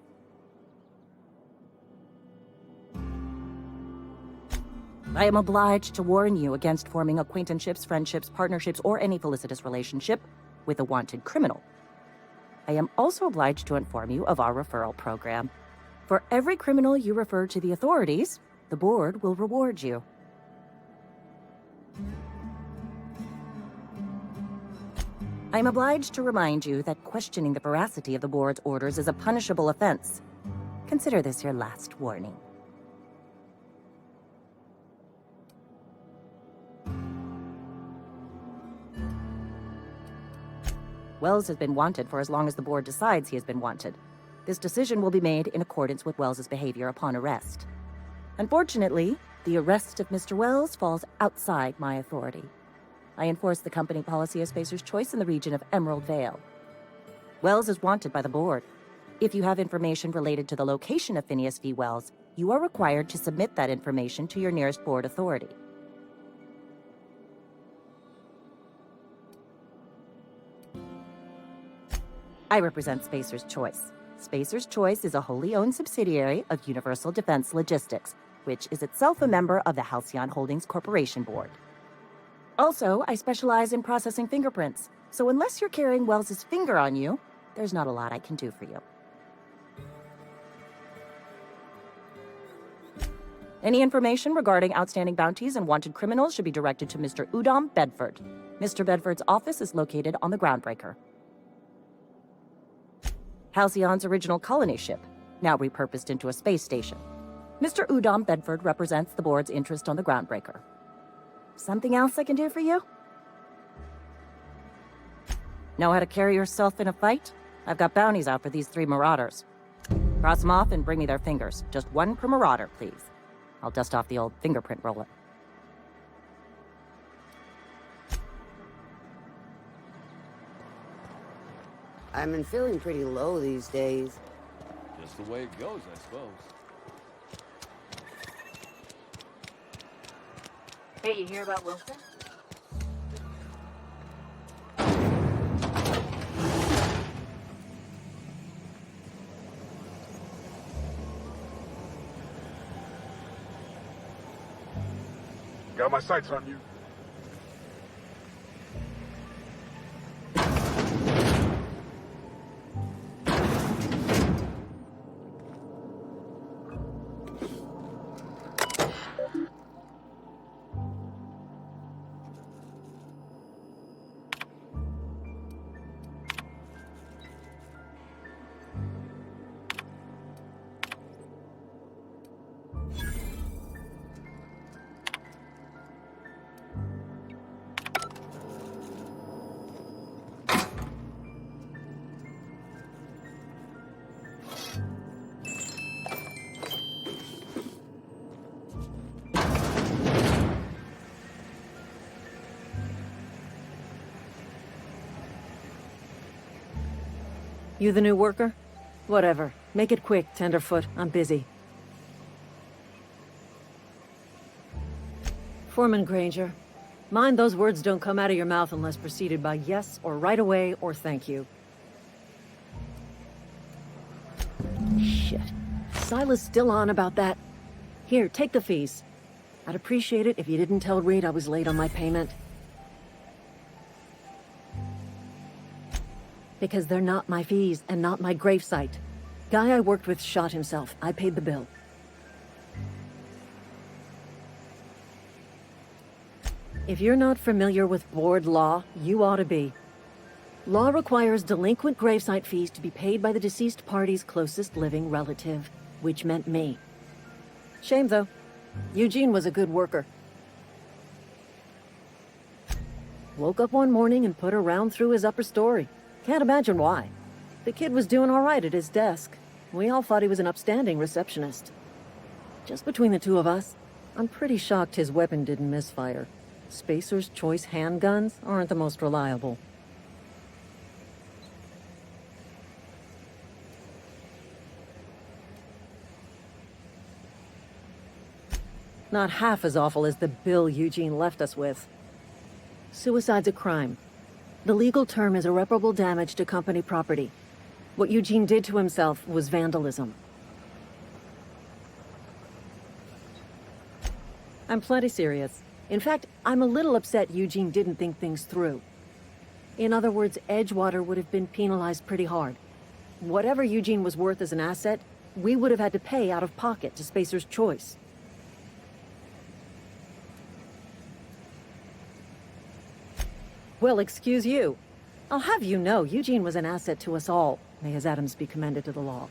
I am obliged to warn you against forming acquaintanceships, friendships, partnerships, or any felicitous relationship with a wanted criminal. I am also obliged to inform you of our referral program. For every criminal you refer to the authorities, the board will reward you. I am obliged to remind you that questioning the veracity of the board's orders is a punishable offense. Consider this your last warning. Wells has been wanted for as long as the board decides he has been wanted. This decision will be made in accordance with Wells's behavior upon arrest. Unfortunately, the arrest of Mr. Wells falls outside my authority. I enforce the company policy of Spacer's Choice in the region of Emerald Vale. Wells is wanted by the board. If you have information related to the location of Phineas V. Wells, you are required to submit that information to your nearest board authority. I represent Spacer's Choice. Spacer's Choice is a wholly owned subsidiary of Universal Defense Logistics, which is itself a member of the Halcyon Holdings Corporation Board. Also, I specialize in processing fingerprints, so unless you're carrying Wells's finger on you, there's not a lot I can do for you. Any information regarding outstanding bounties and wanted criminals should be directed to Mr. Udom Bedford. Mr. Bedford's office is located on the Groundbreaker. Halcyon's original colony ship, now repurposed into a space station. Mr. Udom Bedford represents the board's interest on the Groundbreaker. Something else I can do for you? Know how to carry yourself in a fight? I've got bounties out for these 3 marauders. Cross them off and bring me their fingers. Just 1 per marauder, please. I'll dust off the old fingerprint roller. I've been feeling pretty low these days. Just the way it goes, I suppose. Hey, you hear about Wilson? Got my sights on you. You the new worker? Whatever. Make it quick, Tenderfoot. I'm busy. Foreman Granger, mind those words don't come out of your mouth unless preceded by yes or right away or thank you. Shit. Silas still on about that. Here, take the fees. I'd appreciate it if you didn't tell Reed I was late on my payment. Because they're not my fees and not my gravesite. Guy I worked with shot himself. I paid the bill. If you're not familiar with board law, you ought to be. Law requires delinquent gravesite fees to be paid by the deceased party's closest living relative, which meant me. Shame, though. Eugene was a good worker. Woke up one morning and put a round through his upper story. Can't imagine why. The kid was doing all right at his desk. We all thought he was an upstanding receptionist. Just between the two of us, I'm pretty shocked his weapon didn't misfire. Spacer's Choice handguns aren't the most reliable. Not half as awful as the bill Eugene left us with. Suicide's a crime. The legal term is irreparable damage to company property. What Eugene did to himself was vandalism. I'm plenty serious. In fact, I'm a little upset Eugene didn't think things through. In other words, Edgewater would have been penalized pretty hard. Whatever Eugene was worth as an asset, we would have had to pay out of pocket to Spacer's Choice. Well, excuse you. I'll have you know, Eugene was an asset to us all. May his atoms be commended to the law.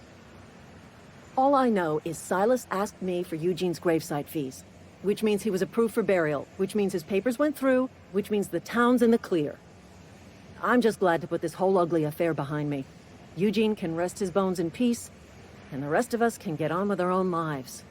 All I know is Silas asked me for Eugene's gravesite fees. Which means he was approved for burial, which means his papers went through, which means the town's in the clear. I'm just glad to put this whole ugly affair behind me. Eugene can rest his bones in peace, and the rest of us can get on with our own lives.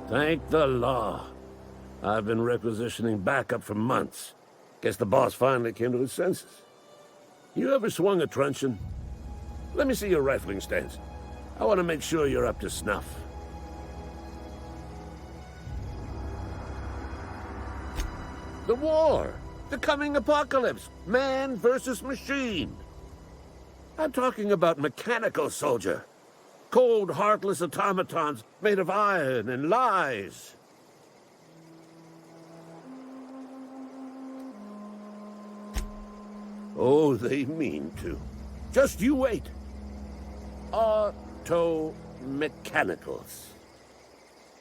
Thank the law. I've been requisitioning backup for months. Guess the boss finally came to his senses. You ever swung a truncheon? Let me see your rifling stance. I want to make sure you're up to snuff. The war! The coming apocalypse! Man versus machine! I'm talking about mechanical soldier. Cold, heartless automatons made of iron and lies. Oh, they mean to. Just you wait. Auto-mechanicals.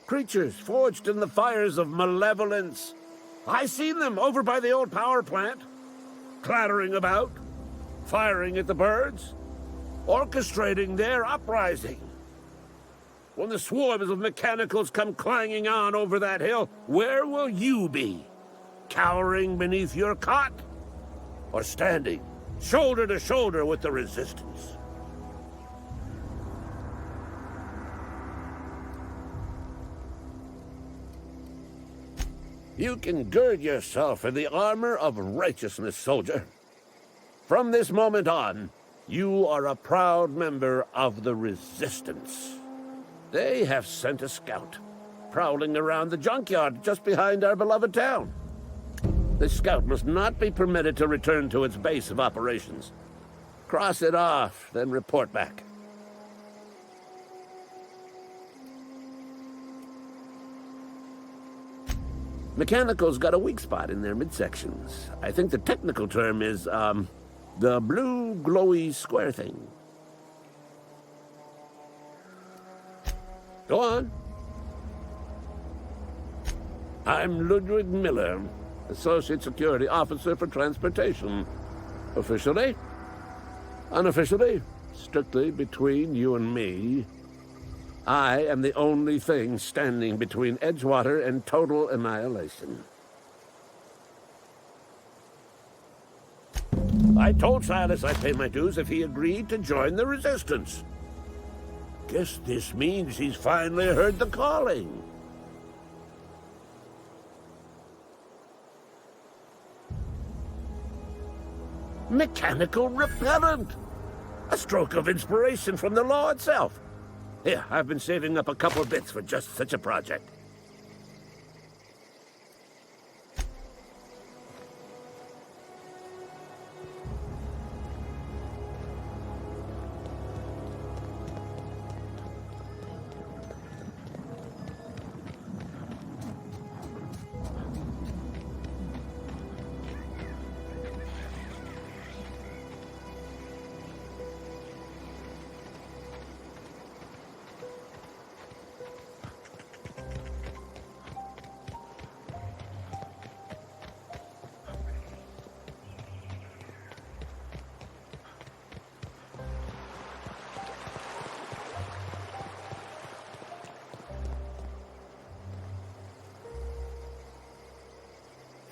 Creatures forged in the fires of malevolence. I seen them over by the old power plant. Clattering about, firing at the birds, orchestrating their uprising. When the swarms of mechanicals come clanging on over that hill, where will you be? Cowering beneath your cot? Or standing, shoulder to shoulder with the resistance? You can gird yourself in the armor of righteousness, soldier. From this moment on, you are a proud member of the Resistance. They have sent a scout, prowling around the junkyard just behind our beloved town. The scout must not be permitted to return to its base of operations. Cross it off, then report back. Mechanicals got a weak spot in their midsections. I think the technical term is, the blue glowy square thing. Go on. I'm Ludwig Miller, Associate Security Officer for Transportation. Officially? Unofficially? Strictly between you and me. I am the only thing standing between Edgewater and total annihilation. I told Silas I'd pay my dues if he agreed to join the Resistance. Guess this means he's finally heard the calling. Mechanical repellent! A stroke of inspiration from the law itself. Here, I've been saving up a couple bits for just such a project.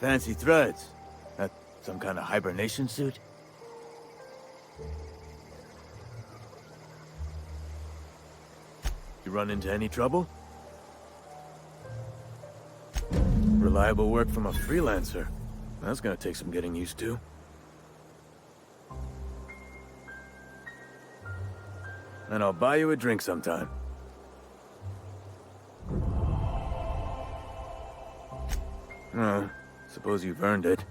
Fancy threads. That some kind of hibernation suit? You run into any trouble? Reliable work from a freelancer. That's gonna take some getting used to. And I'll buy you a drink sometime. Oh, suppose you've earned it.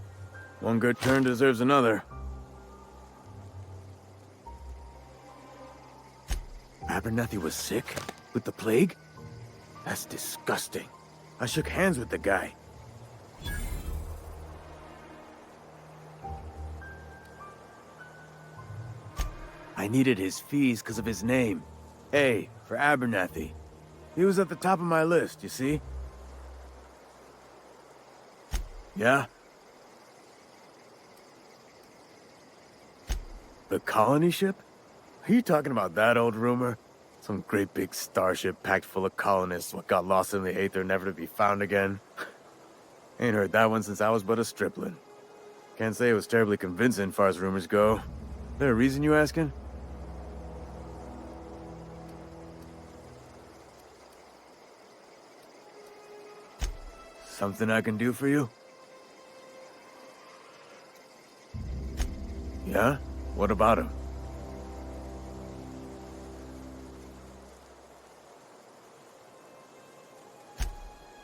One good turn deserves another. Abernathy was sick? With the plague? That's disgusting. I shook hands with the guy. I needed his fees because of his name. A for Abernathy. He was at the top of my list, you see? Yeah? The colony ship? Are you talking about that old rumor? Some great big starship packed full of colonists what got lost in the aether never to be found again? Ain't heard that one since I was but a stripling. Can't say it was terribly convincing far as rumors go. There a reason you asking? Something I can do for you? Yeah? What about him?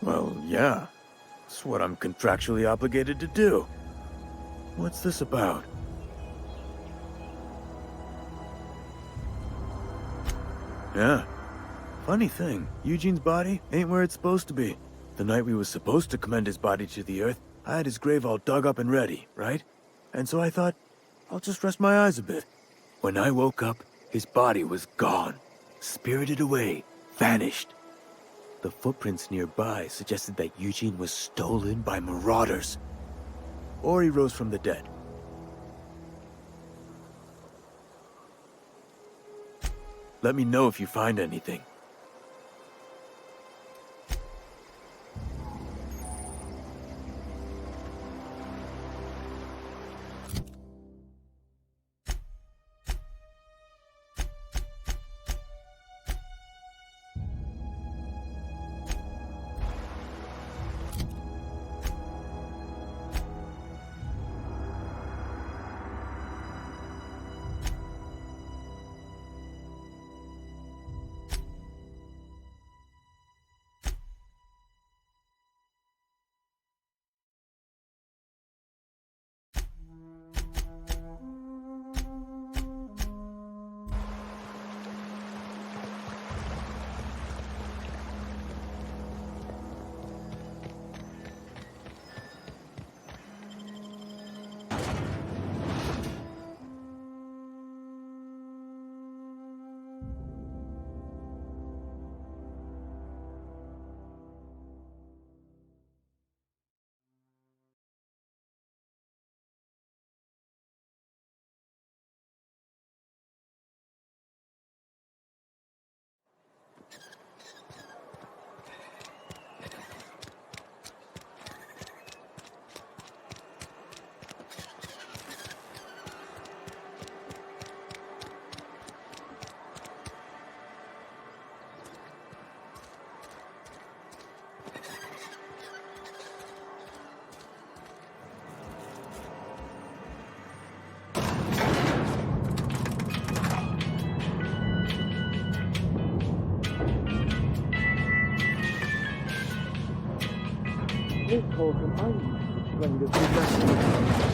Well, yeah. It's what I'm contractually obligated to do. What's this about? Yeah. Funny thing, Eugene's body ain't where it's supposed to be. The night we was supposed to commend his body to the earth, I had his grave all dug up and ready, right? And so I thought, I'll just rest my eyes a bit. When I woke up, his body was gone. Spirited away. Vanished. The footprints nearby suggested that Eugene was stolen by marauders. Or he rose from the dead. Let me know if you find anything.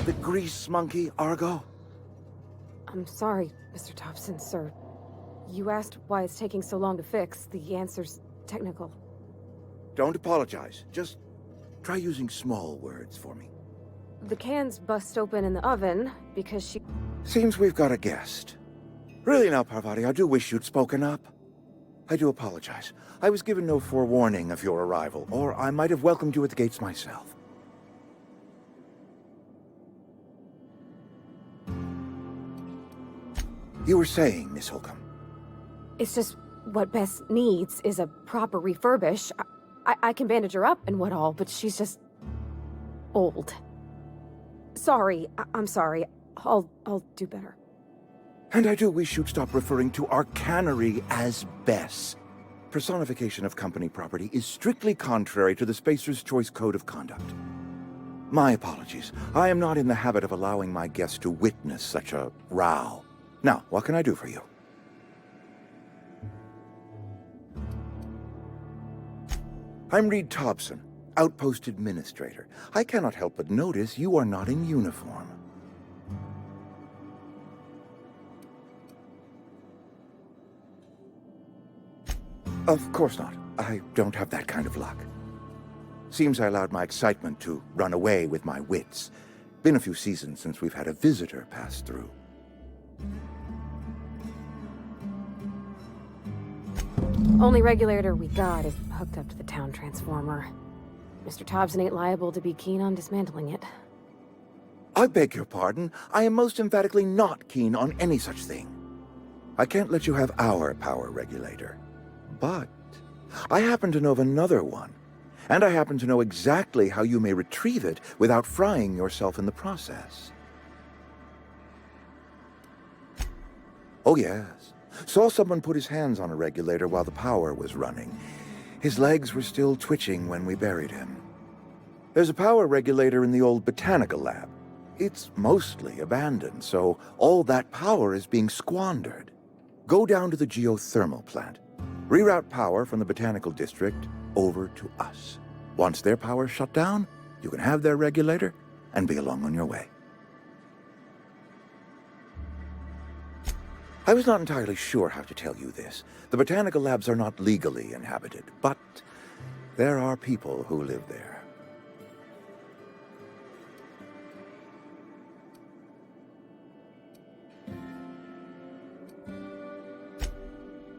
The grease monkey, Argo? I'm sorry, Mr. Thompson, sir. You asked why it's taking so long to fix. The answer's technical. Don't apologize. Just try using small words for me. The cans bust open in the oven because she... Seems we've got a guest. Really now, Parvati, I do wish you'd spoken up. I do apologize. I was given no forewarning of your arrival, or I might have welcomed you at the gates myself. You were saying, Miss Holcomb. It's just what Bess needs is a proper refurbish. I can bandage her up and what all, but she's just... old. Sorry, I'm sorry. I'll do better. And I do wish you'd stop referring to our cannery as Bess. Personification of company property is strictly contrary to the Spacer's Choice Code of Conduct. My apologies. I am not in the habit of allowing my guests to witness such a row. Now, what can I do for you? I'm Reed Thompson, Outpost Administrator. I cannot help but notice you are not in uniform. Of course not. I don't have that kind of luck. Seems I allowed my excitement to run away with my wits. Been a few seasons since we've had a visitor pass through. Only regulator we got is hooked up to the town transformer. Mr. Thompson ain't liable to be keen on dismantling it. I beg your pardon. I am most emphatically not keen on any such thing. I can't let you have our power regulator. But I happen to know of another one. And I happen to know exactly how you may retrieve it without frying yourself in the process. Oh, yes. Saw someone put his hands on a regulator while the power was running. His legs were still twitching when we buried him. There's a power regulator in the old botanical lab. It's mostly abandoned, so all that power is being squandered. Go down to the geothermal plant. Reroute power from the botanical district over to us. Once their power's shut down, you can have their regulator and be along on your way. I was not entirely sure how to tell you this. The botanical labs are not legally inhabited, but there are people who live there.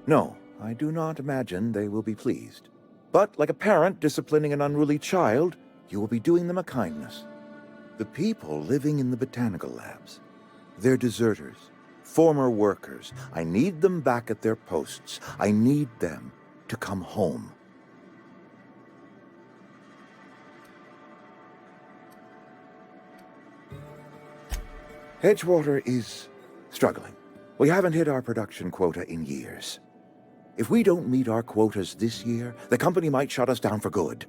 No, I do not imagine they will be pleased. But like a parent disciplining an unruly child, you will be doing them a kindness. The people living in the botanical labs, they're deserters, former workers. I need them back at their posts. I need them to come home. Edgewater is struggling. We haven't hit our production quota in years. If we don't meet our quotas this year, the company might shut us down for good.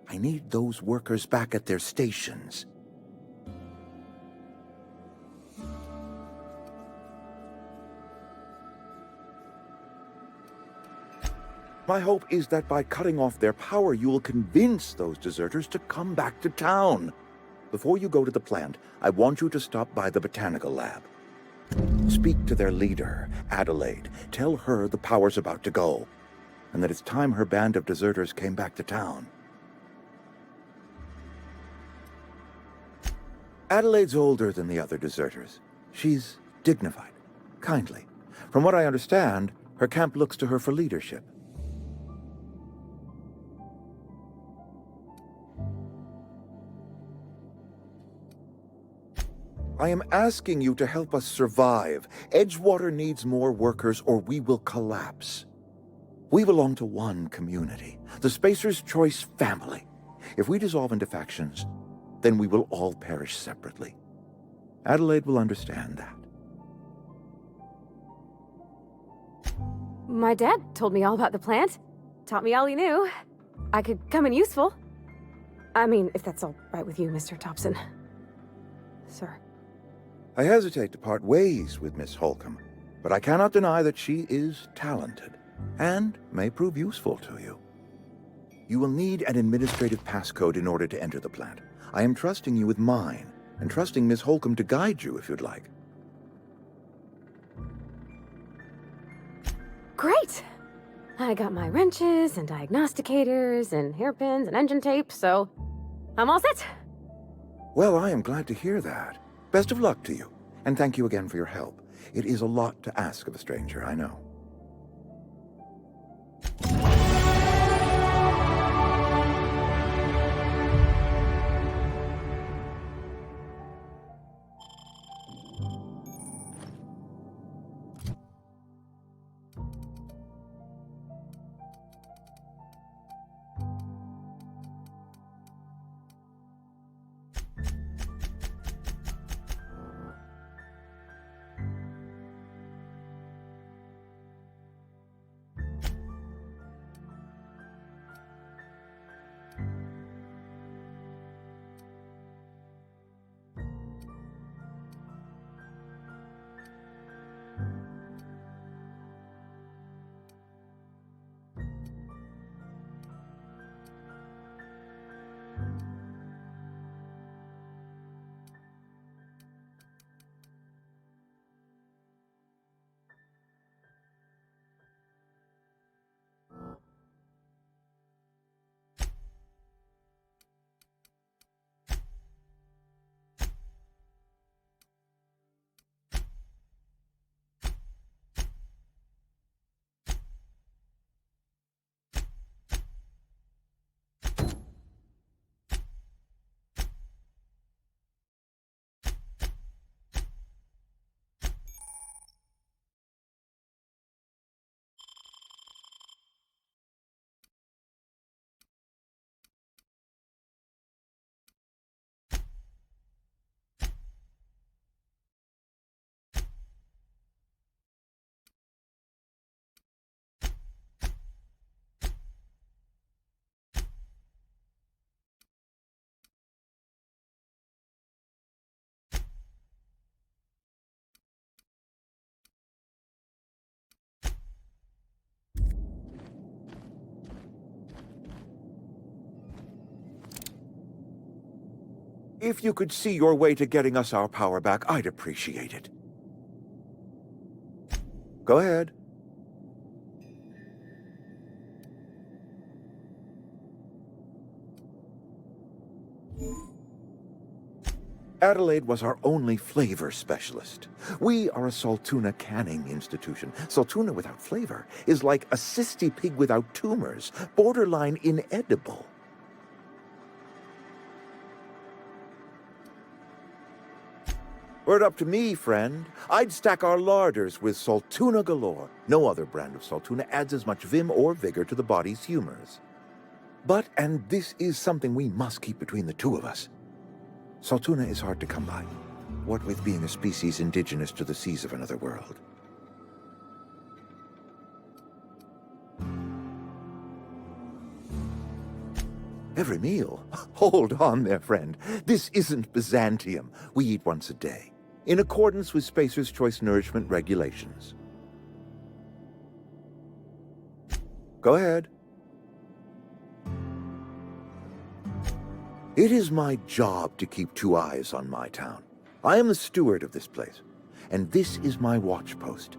I need those workers back at their stations. My hope is that by cutting off their power, you will convince those deserters to come back to town. Before you go to the plant, I want you to stop by the botanical lab. Speak to their leader, Adelaide. Tell her the power's about to go, and that it's time her band of deserters came back to town. Adelaide's older than the other deserters. She's dignified, kindly. From what I understand, her camp looks to her for leadership. I am asking you to help us survive. Edgewater needs more workers or we will collapse. We belong to one community, the Spacer's Choice family. If we dissolve into factions, then we will all perish separately. Adelaide will understand that. My dad told me all about the plant. Taught me all he knew. I could come in useful. I mean, if that's all right with you, Mr. Thompson. Sir. I hesitate to part ways with Miss Holcomb, but I cannot deny that she is talented and may prove useful to you. You will need an administrative passcode in order to enter the plant. I am trusting you with mine, and trusting Miss Holcomb to guide you if you'd like. Great! I got my wrenches and diagnosticators and hairpins and engine tape, so I'm all set. Well, I am glad to hear that. Best of luck to you, and thank you again for your help. It is a lot to ask of a stranger, I know. If you could see your way to getting us our power back, I'd appreciate it. Go ahead. Adelaide was our only flavor specialist. We are a Saltuna canning institution. Saltuna without flavor is like a cysty pig without tumors, borderline inedible. Were it up to me, friend, I'd stack our larders with Saltuna galore. No other brand of Saltuna adds as much vim or vigor to the body's humors. But, and this is something we must keep between the two of us, Saltuna is hard to come by, what with being a species indigenous to the seas of another world. Every meal? Hold on there, friend. This isn't Byzantium. We eat once a day, in accordance with Spacer's Choice nourishment regulations. Go ahead. It is my job to keep two eyes on my town. I am the steward of this place, and this is my watch post.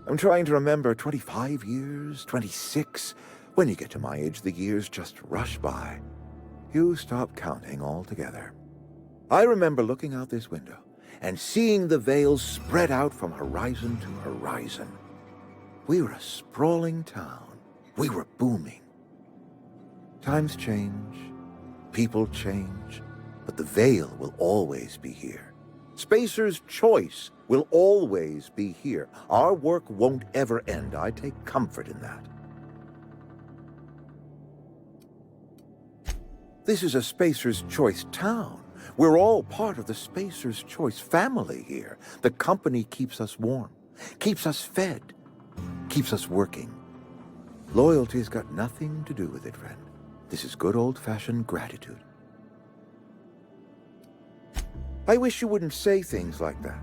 I'm trying to remember 25 years, 26. When you get to my age, the years just rush by. You stop counting altogether. I remember looking out this window and seeing the veils spread out from horizon to horizon. We were a sprawling town. We were booming. Times change, people change, but the veil will always be here. Spacer's Choice will always be here. Our work won't ever end. I take comfort in that. This is a Spacer's Choice town. We're all part of the Spacer's Choice family here. The company keeps us warm, keeps us fed, keeps us working. Loyalty's got nothing to do with it, friend. This is good old-fashioned gratitude. I wish you wouldn't say things like that.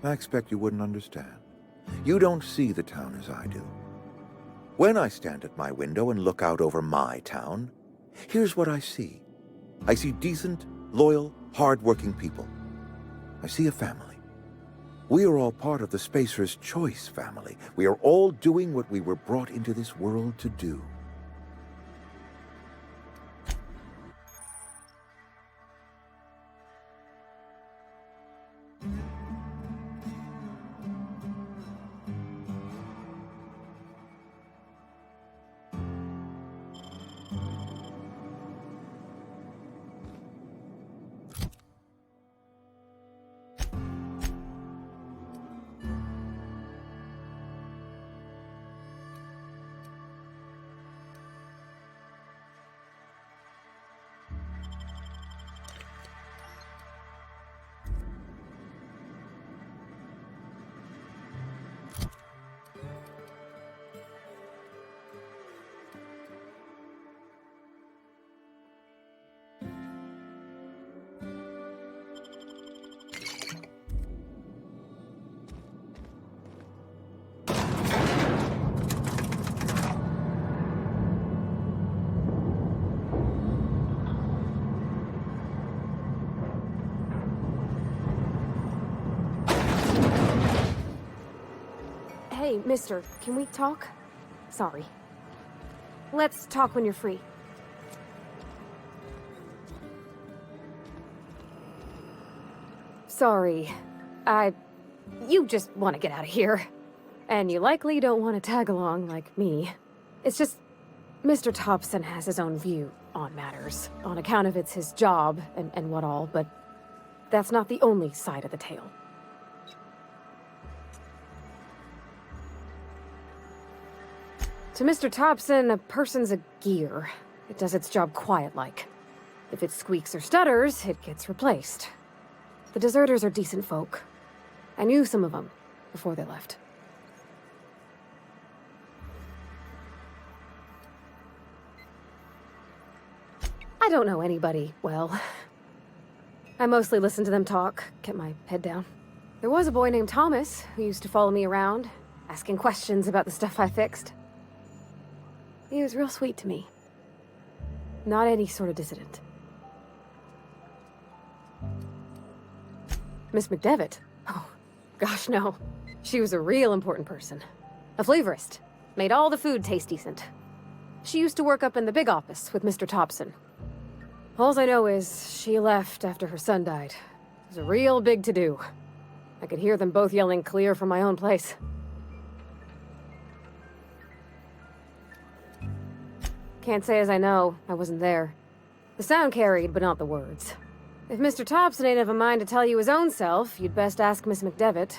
I expect you wouldn't understand. You don't see the town as I do. When I stand at my window and look out over my town, here's what I see. I see decent, loyal, hard-working people. I see a family. We are all part of the Spacer's Choice family. We are all doing what we were brought into this world to do. Hey, mister, can we talk? Sorry. Let's talk when you're free. Sorry. You just want to get out of here. And you likely don't want to tag along like me. It's just, Mr. Thompson has his own view on matters, on account of it's his job and what all, but that's not the only side of the tale. To Mr. Thompson, a person's a gear. It does its job quiet-like. If it squeaks or stutters, it gets replaced. The deserters are decent folk. I knew some of them before they left. I don't know anybody well. I mostly listen to them talk, kept my head down. There was a boy named Thomas who used to follow me around, asking questions about the stuff I fixed. He was real sweet to me. Not any sort of dissident. Miss McDevitt? Oh, gosh, no. She was a real important person. A flavorist. Made all the food taste decent. She used to work up in the big office with Mr. Thompson. All I know is she left after her son died. It was a real big to-do. I could hear them both yelling clear from my own place. Can't say as I know. I wasn't there. The sound carried, but not the words. If Mr. Thompson ain't of a mind to tell you his own self, you'd best ask Miss McDevitt,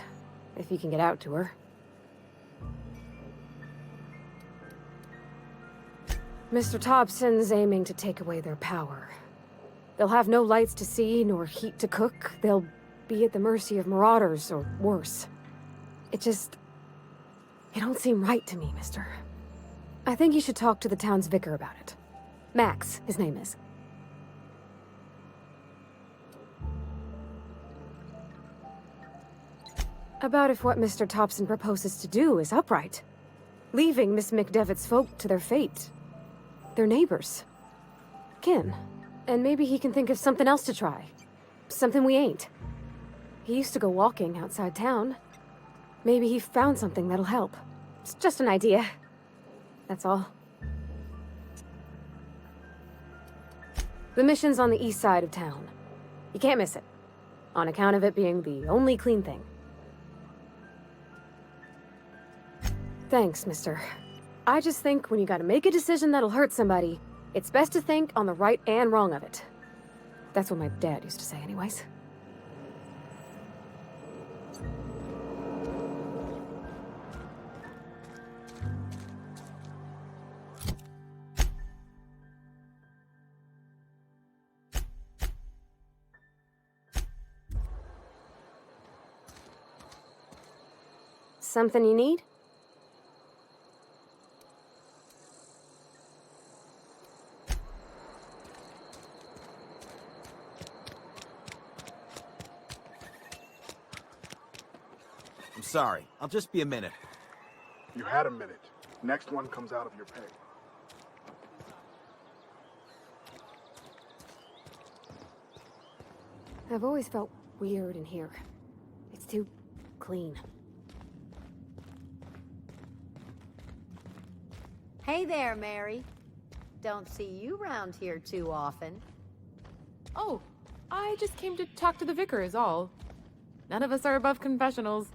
if you can get out to her. Mr. Thompson's aiming to take away their power. They'll have no lights to see, nor heat to cook. They'll be at the mercy of marauders, or worse. It don't seem right to me, mister. I think you should talk to the town's vicar about it. Max, his name is. About if what Mr. Thompson proposes to do is upright. Leaving Miss McDevitt's folk to their fate. Their neighbors. Kin. And maybe he can think of something else to try. Something we ain't. He used to go walking outside town. Maybe he found something that'll help. It's just an idea. That's all. The mission's on the east side of town. You can't miss it. On account of it being the only clean thing. Thanks, mister. I just think when you gotta make a decision that'll hurt somebody, it's best to think on the right and wrong of it. That's what my dad used to say anyways. Something you need? I'm sorry. I'll just be a minute. You had a minute. Next one comes out of your pay. I've always felt weird in here. It's too clean. Hey there, Mary. Don't see you round here too often. Oh, I just came to talk to the vicar is all. None of us are above confessionals.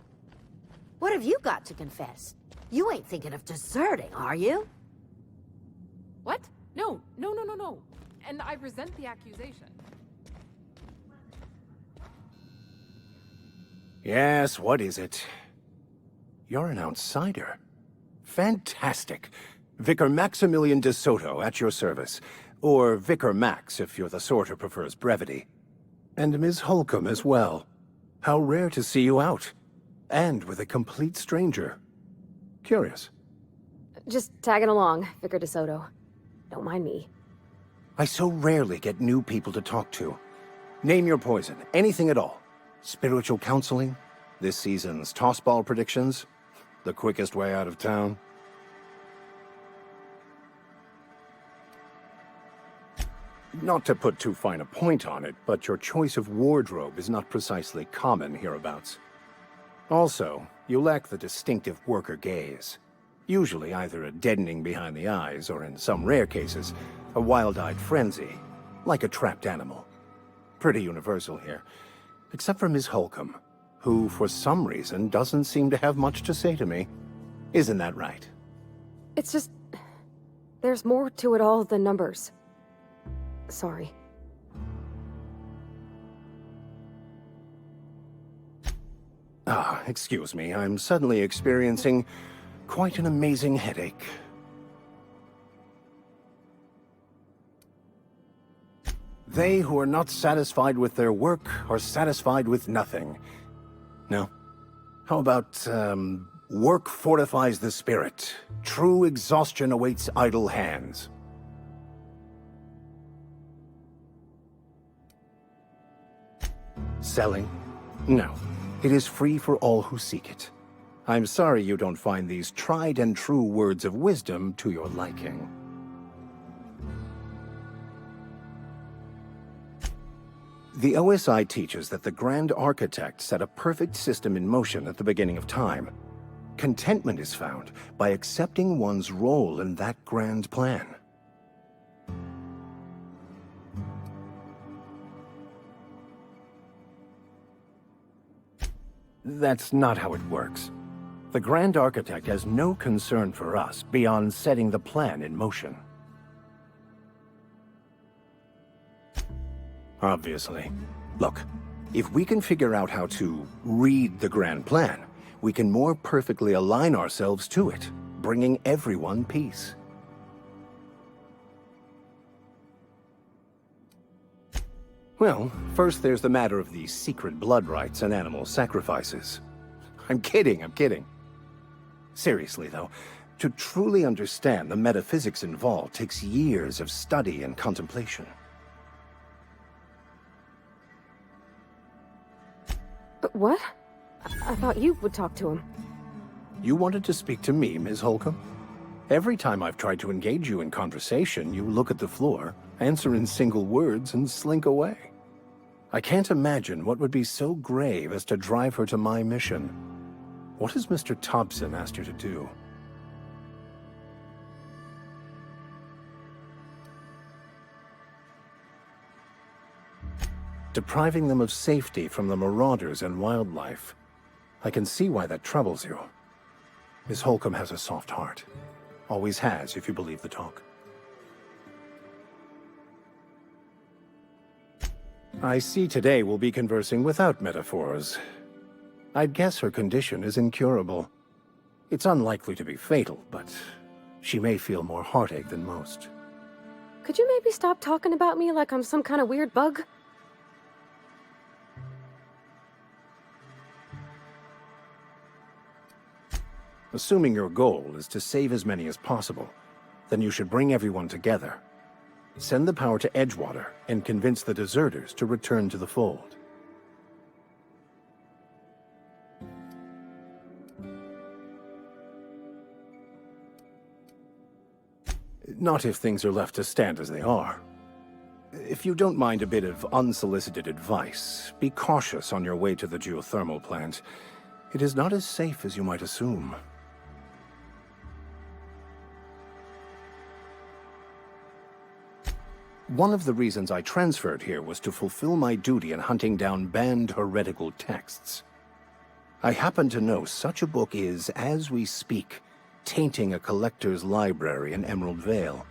What have you got to confess? You ain't thinking of deserting, are you? What? No. And I resent the accusation. Yes, what is it? You're an outsider. Fantastic. Vicar Maximilian de Soto, at your service. Or Vicar Max, if you're the sort who prefers brevity. And Ms. Holcomb as well. How rare to see you out. And with a complete stranger. Curious. Just tagging along, Vicar de Soto. Don't mind me. I so rarely get new people to talk to. Name your poison, anything at all. Spiritual counseling? This season's tossball predictions? The quickest way out of town? Not to put too fine a point on it, but your choice of wardrobe is not precisely common hereabouts. Also, you lack the distinctive worker gaze. Usually either a deadening behind the eyes, or in some rare cases, a wild-eyed frenzy, like a trapped animal. Pretty universal here, except for Miss Holcomb, who for some reason doesn't seem to have much to say to me. Isn't that right? It's just... there's more to it all than numbers. Sorry. Excuse me, I'm suddenly experiencing quite an amazing headache. They who are not satisfied with their work are satisfied with nothing. No? How about, work fortifies the spirit. True exhaustion awaits idle hands. Selling? No. It is free for all who seek it. I'm sorry you don't find these tried and true words of wisdom to your liking. The OSI teaches that the Grand Architect set a perfect system in motion at the beginning of time. Contentment is found by accepting one's role in that grand plan. That's not how it works. The Grand Architect has no concern for us beyond setting the plan in motion. Obviously. Look, if we can figure out how to read the grand plan, we can more perfectly align ourselves to it, bringing everyone peace. Well, first there's the matter of the secret blood rites and animal sacrifices. I'm kidding. Seriously, though, to truly understand the metaphysics involved takes years of study and contemplation. What? I thought you would talk to him. You wanted to speak to me, Ms. Holcomb? Every time I've tried to engage you in conversation, you look at the floor, answer in single words, and slink away. I can't imagine what would be so grave as to drive her to my mission. What has Mr. Thompson asked you to do? Depriving them of safety from the marauders and wildlife. I can see why that troubles you. Miss Holcomb has a soft heart. Always has, if you believe the talk. I see today we'll be conversing without metaphors. I'd guess her condition is incurable. It's unlikely to be fatal, but she may feel more heartache than most. Could you maybe stop talking about me like I'm some kind of weird bug? Assuming your goal is to save as many as possible, then you should bring everyone together. Send the power to Edgewater and convince the deserters to return to the fold. Not if things are left to stand as they are. If you don't mind a bit of unsolicited advice, be cautious on your way to the geothermal plant. It is not as safe as you might assume. One of the reasons I transferred here was to fulfill my duty in hunting down banned heretical texts. I happen to know such a book is, as we speak, tainting a collector's library in Emerald Vale.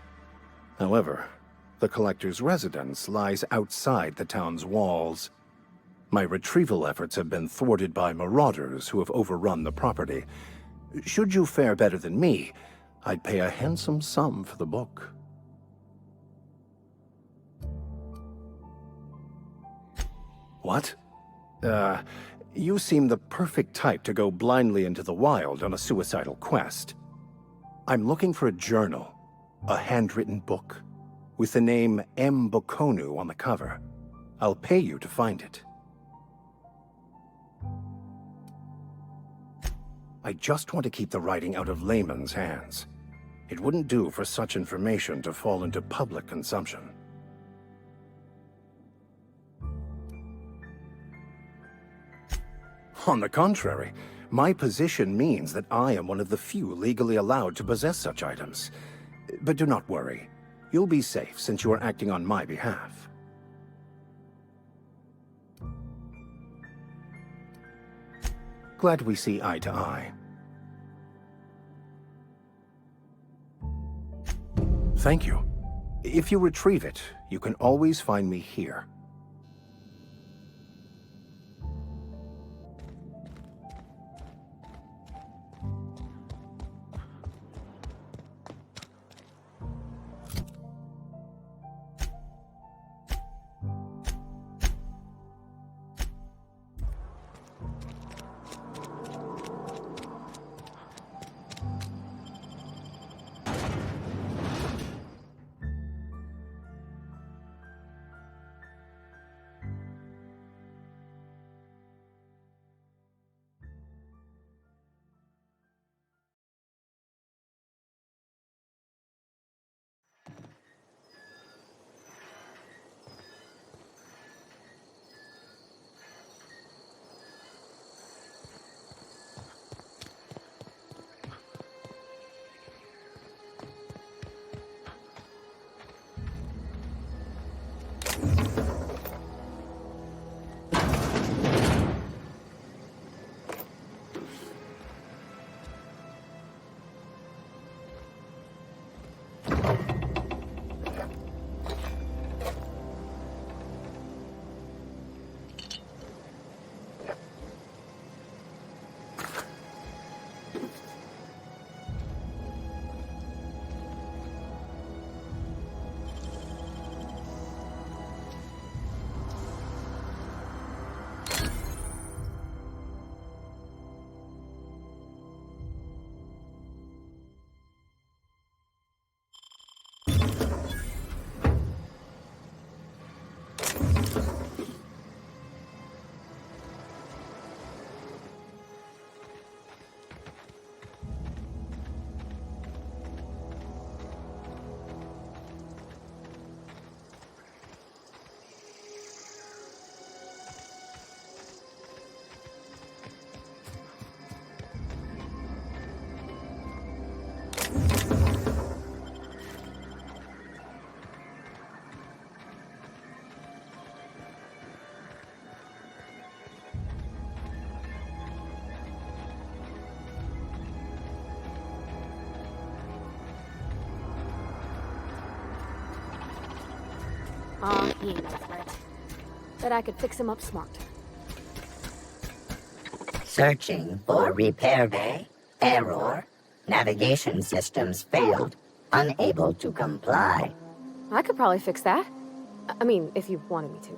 However, the collector's residence lies outside the town's walls. My retrieval efforts have been thwarted by marauders who have overrun the property. Should you fare better than me, I'd pay a handsome sum for the book. What? You seem the perfect type to go blindly into the wild on a suicidal quest. I'm looking for a journal, a handwritten book, with the name M. Bokonu on the cover. I'll pay you to find it. I just want to keep the writing out of layman's hands. It wouldn't do for such information to fall into public consumption. On the contrary, my position means that I am one of the few legally allowed to possess such items. But do not worry. You'll be safe since you are acting on my behalf. Glad we see eye to eye. Thank you. If you retrieve it, you can always find me here. He ain't no threat. Bet I could fix him up smart. Searching for repair bay. Error. Navigation systems failed. Unable to comply. I could probably fix that. I mean, if you wanted me to.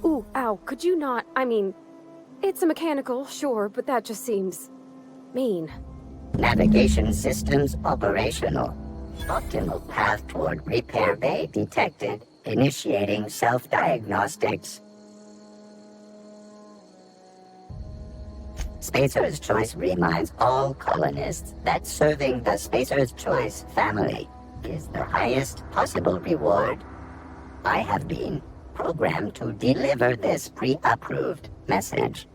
Ooh, ow, could you not? I mean, it's a mechanical, sure, but that just seems mean. Navigation systems operational. Optimal path toward repair bay detected. Initiating self-diagnostics. Spacer's Choice reminds all colonists that serving the Spacer's Choice family is the highest possible reward. I have been programmed to deliver this pre-approved message.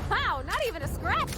Wow, not even a scratch!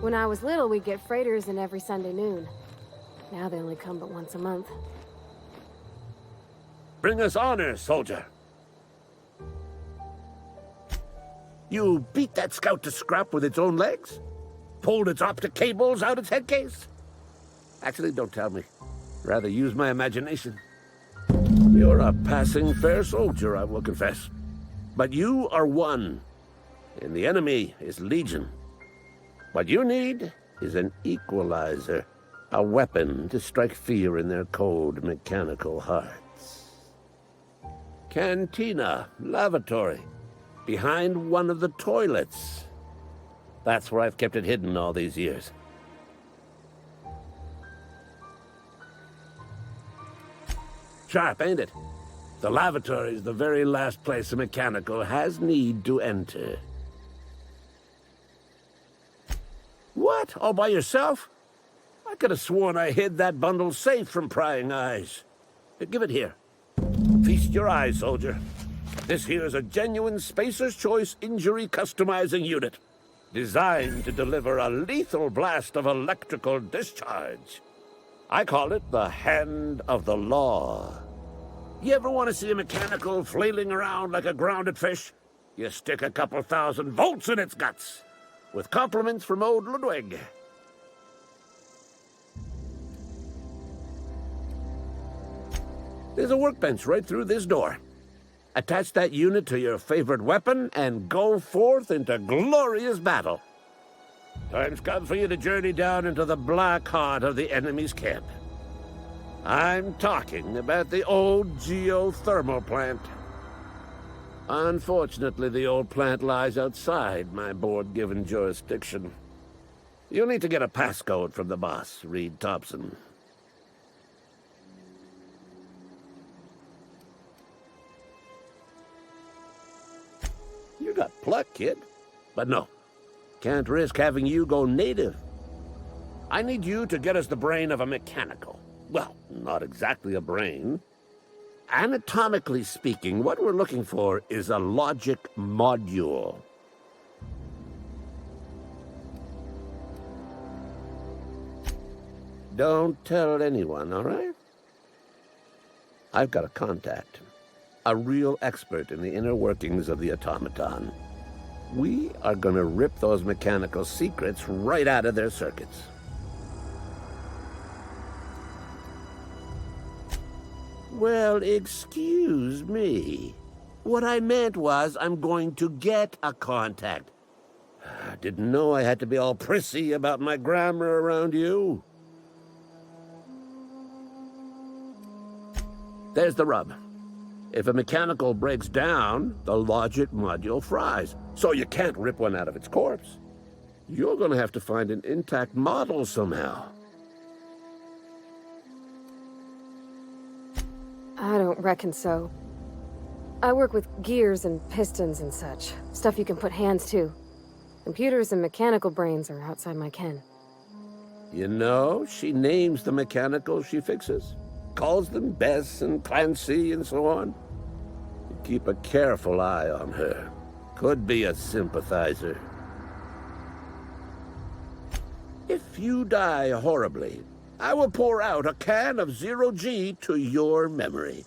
When I was little, we'd get freighters in every Sunday noon. Now they only come but once a month. Bring us honor, soldier. You beat that scout to scrap with its own legs? Pulled its optic cables out its headcase? Actually, don't tell me. Rather use my imagination. You're a passing fair soldier, I will confess. But you are one, and the enemy is legion. What you need is an equalizer, a weapon to strike fear in their cold, mechanical hearts. Cantina, lavatory, behind one of the toilets. That's where I've kept it hidden all these years. Sharp, ain't it? The lavatory is the very last place a mechanical has need to enter. What? All by yourself? I could have sworn I hid that bundle safe from prying eyes. Give it here. Feast your eyes, soldier. This here is a genuine Spacer's Choice injury customizing unit, designed to deliver a lethal blast of electrical discharge. I call it the Hand of the Law. You ever want to see a mechanical flailing around like a grounded fish? You stick a couple 1,000 volts in its guts. With compliments from old Ludwig. There's a workbench right through this door. Attach that unit to your favorite weapon and go forth into glorious battle. Time's come for you to journey down into the black heart of the enemy's camp. I'm talking about the old geothermal plant. Unfortunately, the old plant lies outside my board-given jurisdiction. You'll need to get a passcode from the boss, Reed Thompson. You got pluck, kid. But no, can't risk having you go native. I need you to get us the brain of a mechanical. Well, not exactly a brain. Anatomically speaking, what we're looking for is a logic module. Don't tell anyone, all right? I've got a contact. A real expert in the inner workings of the automaton. We are gonna rip those mechanical secrets right out of their circuits. Well, excuse me. What I meant was I'm going to get a contact. I didn't know I had to be all prissy about my grammar around you. There's the rub. If a mechanical breaks down, the logic module fries, so you can't rip one out of its corpse. You're going to have to find an intact model somehow. I don't reckon so. I work with gears and pistons and such. Stuff you can put hands to. Computers and mechanical brains are outside my ken. You know, she names the mechanicals she fixes. Calls them Bess and Clancy and so on. You keep a careful eye on her. Could be a sympathizer. If you die horribly, I will pour out a can of 0G to your memory.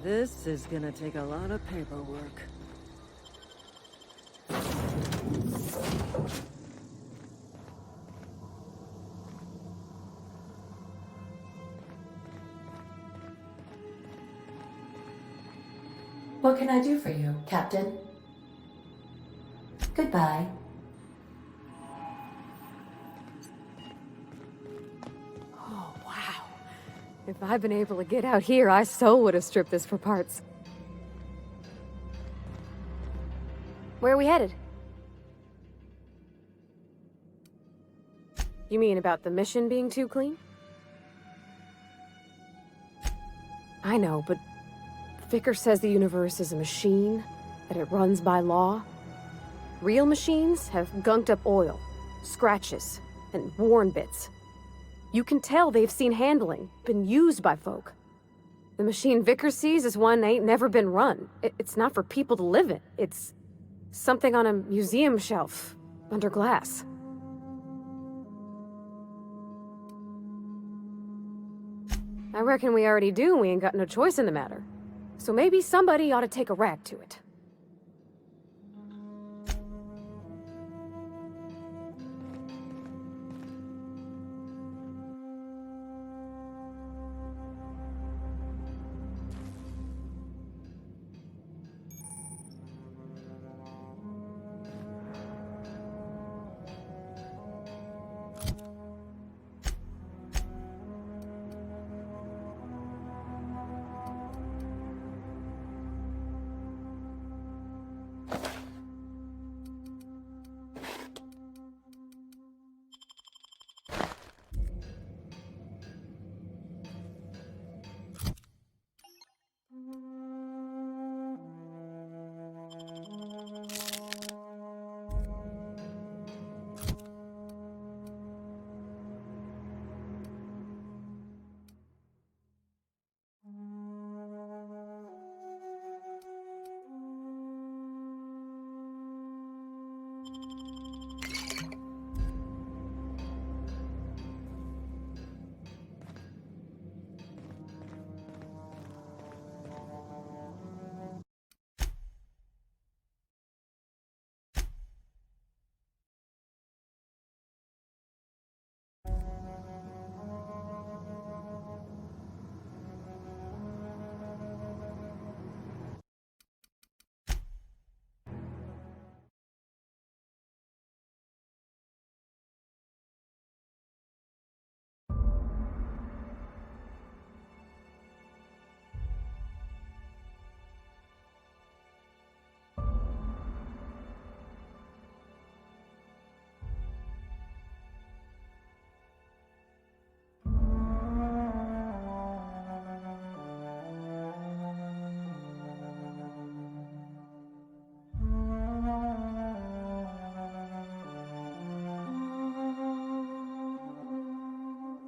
This is gonna take a lot of paperwork. What can I do for you, Captain? Goodbye. Oh, wow. If I'd been able to get out here, I so would have stripped this for parts. Where are we headed? You mean about the mission being too clean? I know, but Vickers says the universe is a machine, that it runs by law. Real machines have gunked up oil, scratches, and worn bits. You can tell they've seen handling, been used by folk. The machine Vickers sees is one that ain't never been run. It's not for people to live in. It's something on a museum shelf, under glass. I reckon we already do, and we ain't got no choice in the matter. So maybe somebody ought to take a rag to it.